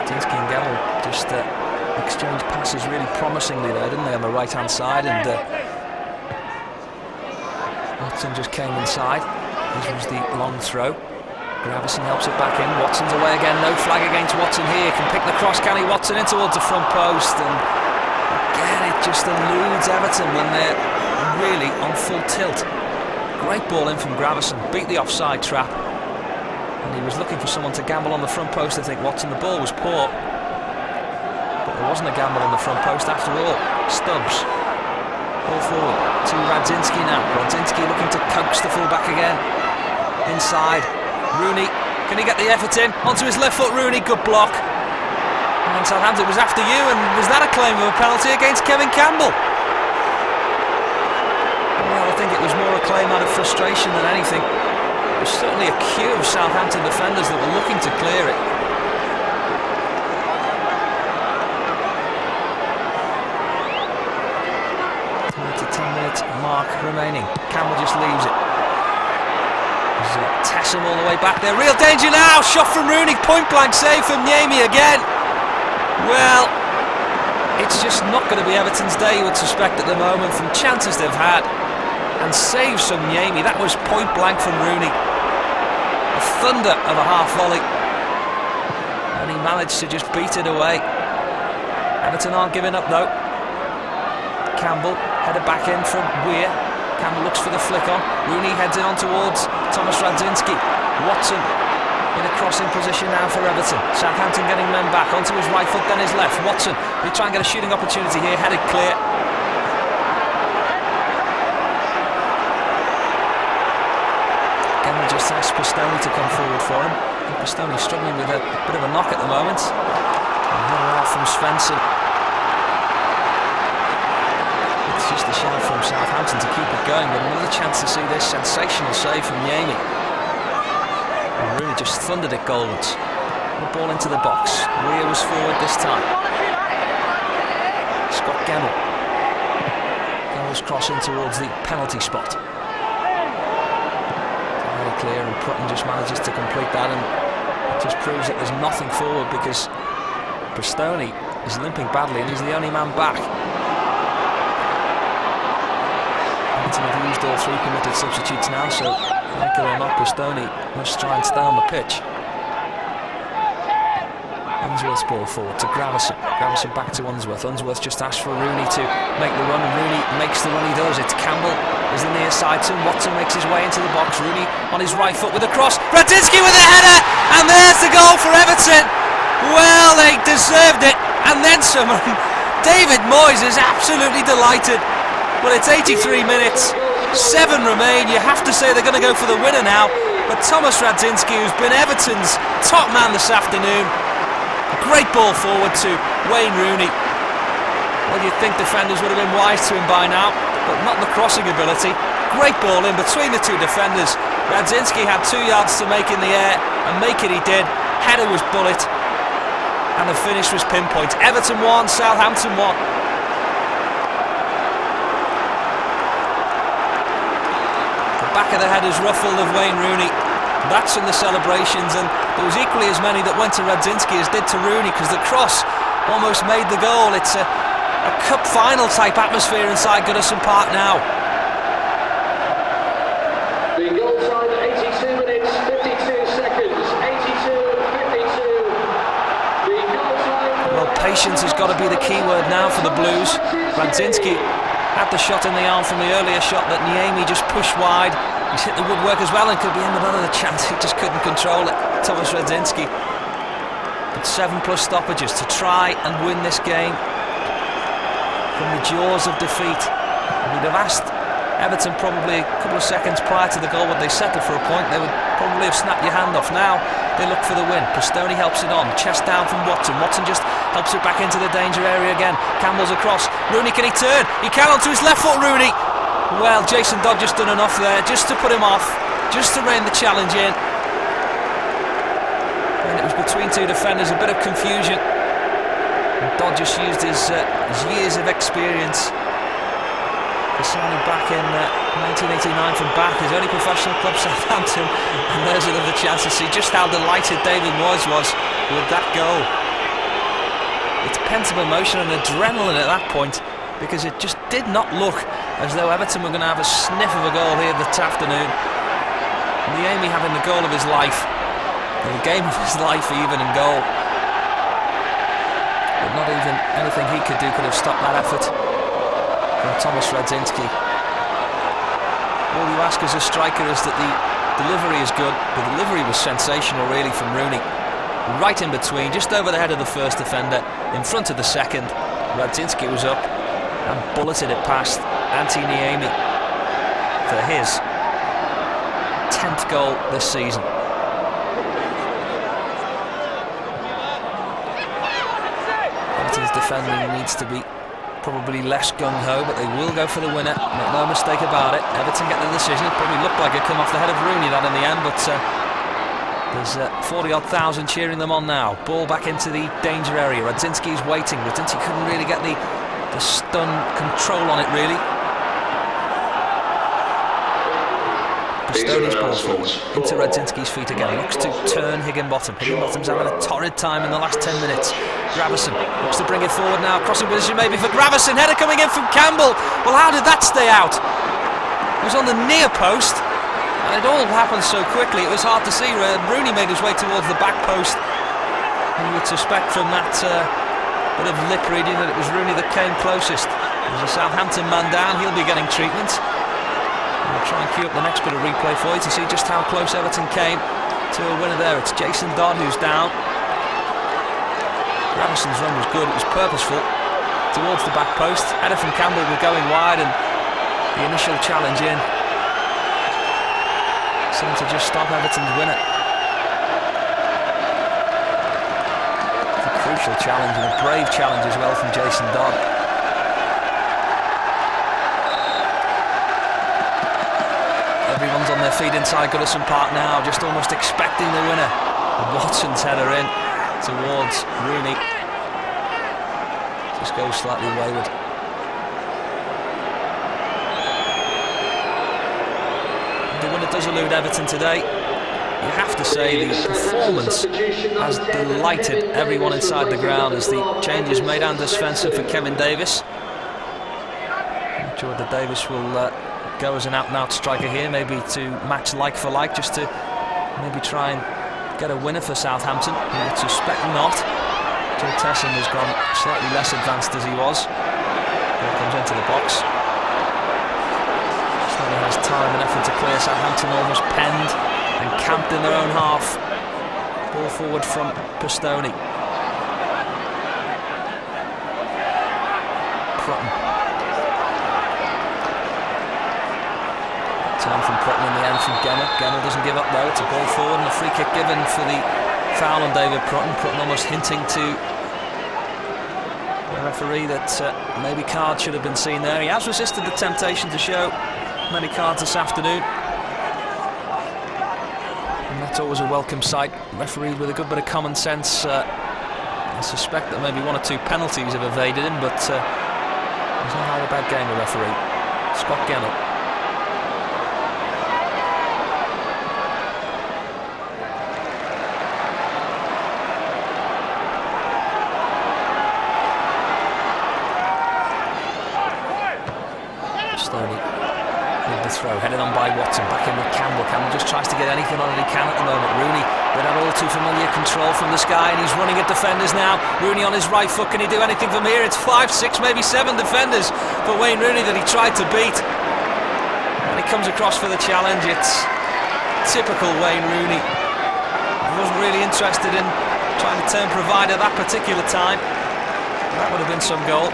Radzinski and Gemmell just exchanged passes really promisingly there, didn't they, on the right-hand side, and Watson just came inside. This was the long throw. Gravison helps it back in. Watson's away again. No flag against Watson here. Can pick the cross, can he? Watson in towards the front post, and again it just eludes Everton when they're really on full tilt. Great ball in from Gravison. Beat the offside trap, and he was looking for someone to gamble on the front post. I think Watson. The ball was poor, but there wasn't a gamble on the front post after all. Stubbs. Ball forward to Radzinski now. Radzinski looking to coax the full-back again. Inside. Rooney. Can he get the effort in? Onto his left foot, Rooney. Good block. And Southampton was after you, and was that a claim of a penalty against Kevin Campbell? Well, I think it was more a claim out of frustration than anything. There was certainly a queue of Southampton defenders that were looking to clear it. 10-minute mark remaining. Campbell just leaves it. Tessem all the way back there. Real danger now. Shot from Rooney. Point blank save from Niemi again. Well, it's just not going to be Everton's day, you would suspect, at the moment, from chances they've had. And saves from Niemi. That was point blank from Rooney. A thunder of a half volley. And he managed to just beat it away. Everton aren't giving up though. Campbell headed back in from Weir. Campbell looks for the flick on. Rooney heads in on towards Thomas Radzinski. Watson in a crossing position now for Everton. Southampton getting men back onto his right foot, then his left. Watson will try and get a shooting opportunity here. Headed clear. Gemmell just asked Pistone to come forward for him. Pistone's struggling with a bit of a knock at the moment. Another out from Svensson. It's just a shout from Southampton to keep it going, but another chance to see this sensational save from Niemi. And Rooney just thundered it goalwards. The ball into the box. Weir was forward this time. Scott Gemmell. Gemmell's crossing towards the penalty spot. Very clear, and Prutton just manages to complete that, and it just proves that there's nothing forward because Pistone is limping badly and he's the only man back. Have used all three committed substitutes now, so like it or not, Pistone must try and stay on the pitch. Unsworth's ball forward to Gravison. Gravison back to Unsworth. Unsworth just asked for Rooney to make the run, and Rooney makes the run. He does. It's Campbell is the near side to him. Watson makes his way into the box. Rooney on his right foot with a cross. Radzinski with a header, and there's the goal for Everton. Well, they deserved it, and then some. David Moyes is absolutely delighted. Well, it's 83 minutes, 7 remain. You have to say they're going to go for the winner now. But Thomas Radzinski, who's been Everton's top man this afternoon, great ball forward to Wayne Rooney. Well, you'd think defenders would have been wise to him by now, but not the crossing ability. Great ball in between the two defenders. Radzinski had 2 yards to make in the air, and make it he did. Header was bullet, and the finish was pinpoint. Everton 1, Southampton 1. Back of the head is ruffled of Wayne Rooney. That's in the celebrations, and there was equally as many that went to Radzinski as did to Rooney, because the cross almost made the goal. It's a cup final type atmosphere inside Goodison Park now. The goal time 82 minutes 52 seconds. 82-52. The goal time. Well, patience has got to be the key word now for the Blues. Radzinski had the shot in the arm from the earlier shot that Niemi just pushed wide. He's hit the woodwork as well and could be in with another chance. He just couldn't control it. Thomas Radzinski. But 7+ stoppages to try and win this game from the jaws of defeat. We'd have asked Everton probably a couple of seconds prior to the goal would they settle for a point. They would probably have snapped your hand off. Now they look for the win. Pistone helps it on. Chest down from Watson. Watson just helps it back into the danger area again. Campbell's across. Rooney, can he turn? He can onto his left foot, Rooney. Well, Jason Dodd just done enough there, just to put him off, just to rein the challenge in. And it was between two defenders, a bit of confusion. And Dodd just used his years of experience. He signed back in 1989 from Bath, his only professional club, Southampton. And there's another chance to see just how delighted David Moyes was with that goal. It's pent-up emotion and adrenaline at that point, because it just did not look as though Everton were going to have a sniff of a goal here this afternoon. Niemi having the goal of his life, the game of his life even in goal. But not even anything he could do could have stopped that effort from Thomas Radzinski. All you ask as a striker is that the delivery is good. The delivery was sensational really from Rooney. Right in between, just over the head of the first defender, in front of the second. Radzinski was up and bulleted it past Antti Niemi for his 10th goal this season. Everton's defending needs to be probably less gung-ho, but they will go for the winner, make no mistake about it. Everton get the decision. It probably looked like it come off the head of Rooney that in the end, but there's 40-odd thousand cheering them on now. Ball back into the danger area. Radzinski's waiting. Radzinski couldn't really get the stun control on it really. Pistoni's ball forward into Radzinski's feet again. Looks to turn Higginbotham. Higginbotham's having a torrid time in the last 10 minutes. Gravison looks to bring it forward now. Crossing position maybe for Gravison. Header coming in from Campbell. Well, how did that stay out? It was on the near post. And it all happened so quickly, it was hard to see. Rooney made his way towards the back post. And you would suspect from that bit of lip reading that it was Rooney that came closest. There's a Southampton man down, he'll be getting treatment. We'll try and cue up the next bit of replay for you to see just how close Everton came to a winner there. It's Jason Dodd who's down. Gravison's run was good, it was purposeful. Towards the back post, header from Campbell were going wide, and the initial challenge in seemed to just stop Everton's winner. It's a crucial challenge and a brave challenge as well from Jason Dodd. Everyone's on their feet inside Goodison Park now, just almost expecting the winner. Watson's header in towards Rooney. Just goes slightly wayward. The winner does elude Everton today. You have to say the performance has delighted everyone inside the ground as the changes made. Anders Svensson for Kevin Davis. I'm not sure whether Davis will go as an out-and-out striker here, maybe to match like for like, just to maybe try and get a winner for Southampton. I would suspect not. Joe Tesson has gone slightly less advanced as he was. Ball comes into the box. Slightly has time and effort to clear. Southampton almost penned and camped in their own half. Ball forward from Pistoni. Prutton. Turn from Prutton in the end from Gemmell. Gemmell doesn't give up though. It's a ball forward and a free kick given for the foul on David Prutton. Prutton almost hinting to the referee that maybe cards should have been seen there. He has resisted the temptation to show many cards this afternoon. And that's always a welcome sight. Referee with a good bit of common sense. I suspect that maybe one or two penalties have evaded him, but he's not had a bad game, the referee. Scott Gemmell. Throw headed on by Watson, back in with Campbell. Campbell just tries to get anything on that he can at the moment. Rooney with that all too familiar control from the sky, and he's running at defenders now. Rooney on his right foot, can he do anything from here? It's 5, 6, maybe 7 defenders for Wayne Rooney that he tried to beat, and he comes across for the challenge. It's typical Wayne Rooney. He wasn't really interested in trying to turn provider that particular time. That would have been some goal.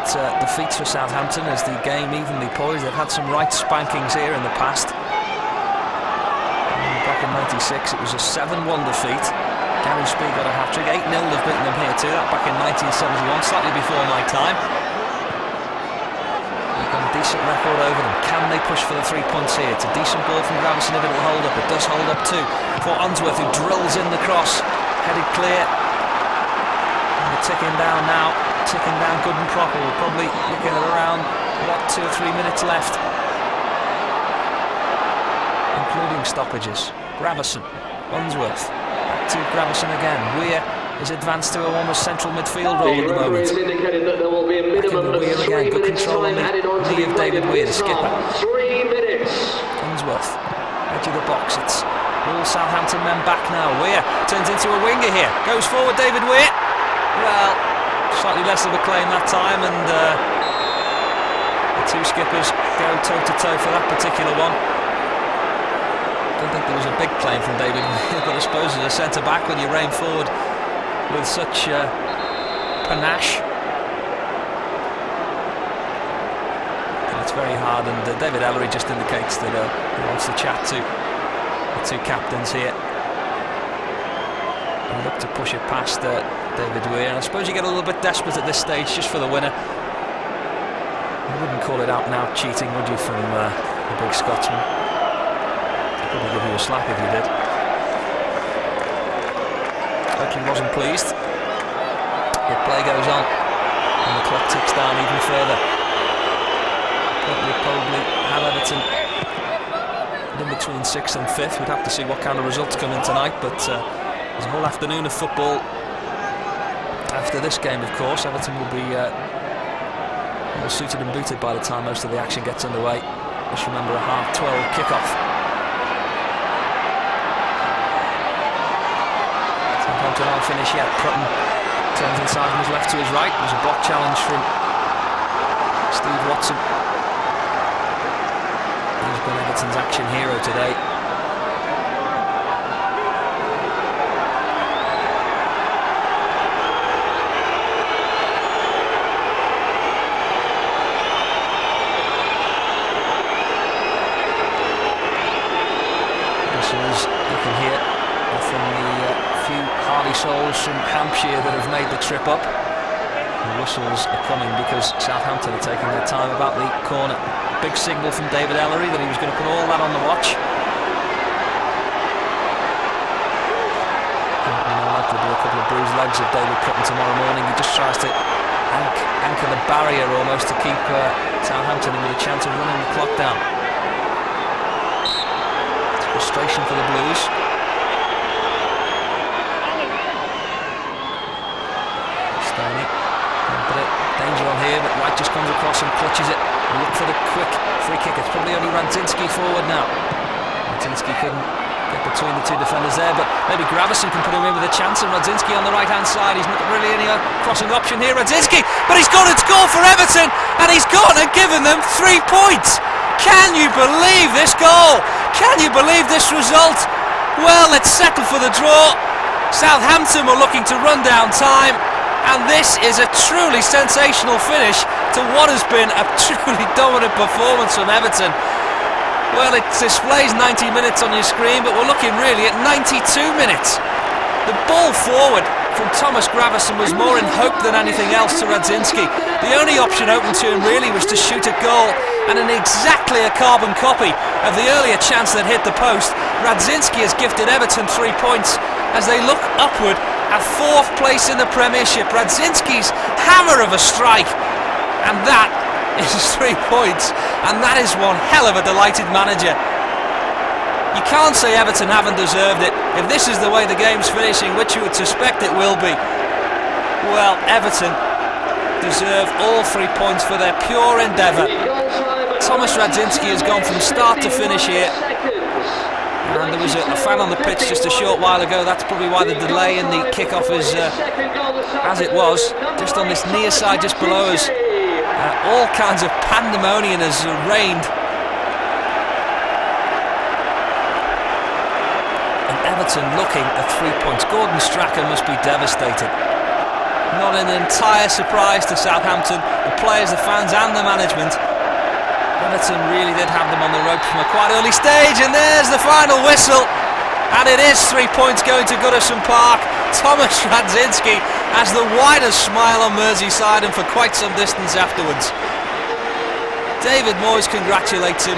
delicate defeats for Southampton as the game evenly poised. They've had some right spankings here in the past. Back in '96 it was a 7-1 defeat. Gary Speed got a hat-trick. 8-0 they've beaten them here too. That back in 1971, slightly before my time. They've got a decent record over them. Can they push for the 3 points here? It's a decent ball from Gravison if it'll hold up. It does hold up too. For Unsworth, who drills in the cross. Headed clear. And we're ticking down now. Ticking down good and proper. We're probably looking at around, 2 or 3 minutes left, including stoppages. Gravison, Unsworth, back to Gravison again. Weir is advanced to a almost central midfield role at the moment. Back in the Weir again. Good control on the knee of David Weir, the skipper. 3 minutes. Unsworth, edge of the box. It's all Southampton men back now. Weir turns into a winger here. Goes forward, David Weir. Well, slightly less of a claim that time, and the two skippers go toe-to-toe for that particular one. I don't think there was a big claim from David Weir, but I suppose as a centre-back, when you rein forward with such panache, it's very hard, and David Ellery just indicates that he wants to chat to the two captains here and look to push it past David Weir. And I suppose you get a little bit desperate at this stage just for the winner. You wouldn't call it out and out cheating, would you, from the big Scotsman? I'd probably give you a slap if you did. Everton wasn't pleased. The play goes on and the clock ticks down even further. Probably have Everton in between 6th and 5th. We'd have to see what kind of results come in tonight, but there's a whole afternoon of football after this game, of course. Everton will be well suited and booted by the time most of the action gets underway. Just remember a 12:30 kickoff. Southampton aren't finished yet. Prutton turns inside from his left to his right. There's a block challenge from Steve Watson. He's been Everton's action hero today. You can hear from the few hardy souls from Hampshire that have made the trip up. The whistles are coming because Southampton are taking their time about the corner. Big signal from David Ellery that he was going to put all that on the watch. Likely to be a couple of bruised legs of David Prutton tomorrow morning. He just tries to anchor the barrier almost to keep Southampton in with a chance of running the clock down. Frustration for the Blues. Stoney, a bit of danger on here, but White just comes across and clutches it. And look for the quick free kick. It's probably only Radzinski forward now. Radzinski couldn't get between the two defenders there, but maybe Gravison can put him in with a chance. And Radzinski on the right-hand side. He's not really any crossing option here. Radzinski, but he's gone and scored for Everton, and he's gone and given them 3 points. Can you believe this goal? Can you believe this result? Well, let's settle for the draw. Southampton were looking to run down time, and this is a truly sensational finish to what has been a truly dominant performance from Everton. Well, it displays 90 minutes on your screen, but we're looking really at 92 minutes. The ball forward from Thomas Gravison was more in hope than anything else to Radzinski. The only option open to him really was to shoot a goal, and in exactly a carbon copy of the earlier chance that hit the post, Radzinski has gifted Everton 3 points as they look upward at 4th place in the Premiership. Radzinski's hammer of a strike, and that is 3 points, and that is one hell of a delighted manager. You can't say Everton haven't deserved it. If this is the way the game's finishing, which you would suspect it will be, well, Everton deserve all 3 points for their pure endeavour. Thomas Radzinski has gone from start to finish here, and there was a fan on the pitch just a short while ago. That's probably why the delay in the kickoff is as it was, just on this near side just below us. All kinds of pandemonium has reigned, and Everton looking at 3 points. Gordon Strachan must be devastated. not an entire surprise to Southampton, the players, the fans and the management. Everton really did have them on the rope from a quite early stage, and there's the final whistle. And it is 3 points going to Goodison Park. Thomas Radzinski has the widest smile on Merseyside and for quite some distance afterwards. David Moyes congratulates him.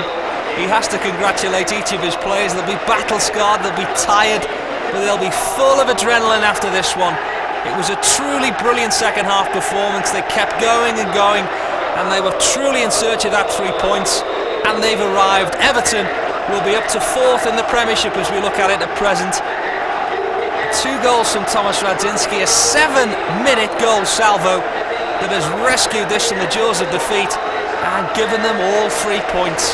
He has to congratulate each of his players. They'll be battle-scarred, they'll be tired, but they'll be full of adrenaline after this one. It was a truly brilliant second half performance. They kept going and going, and they were truly in search of that 3 points, and they've arrived. Everton will be up to 4th in the Premiership as we look at it at present. 2 goals from Thomas Radzinski, a 7-minute goal salvo that has rescued this from the jaws of defeat and given them all 3 points.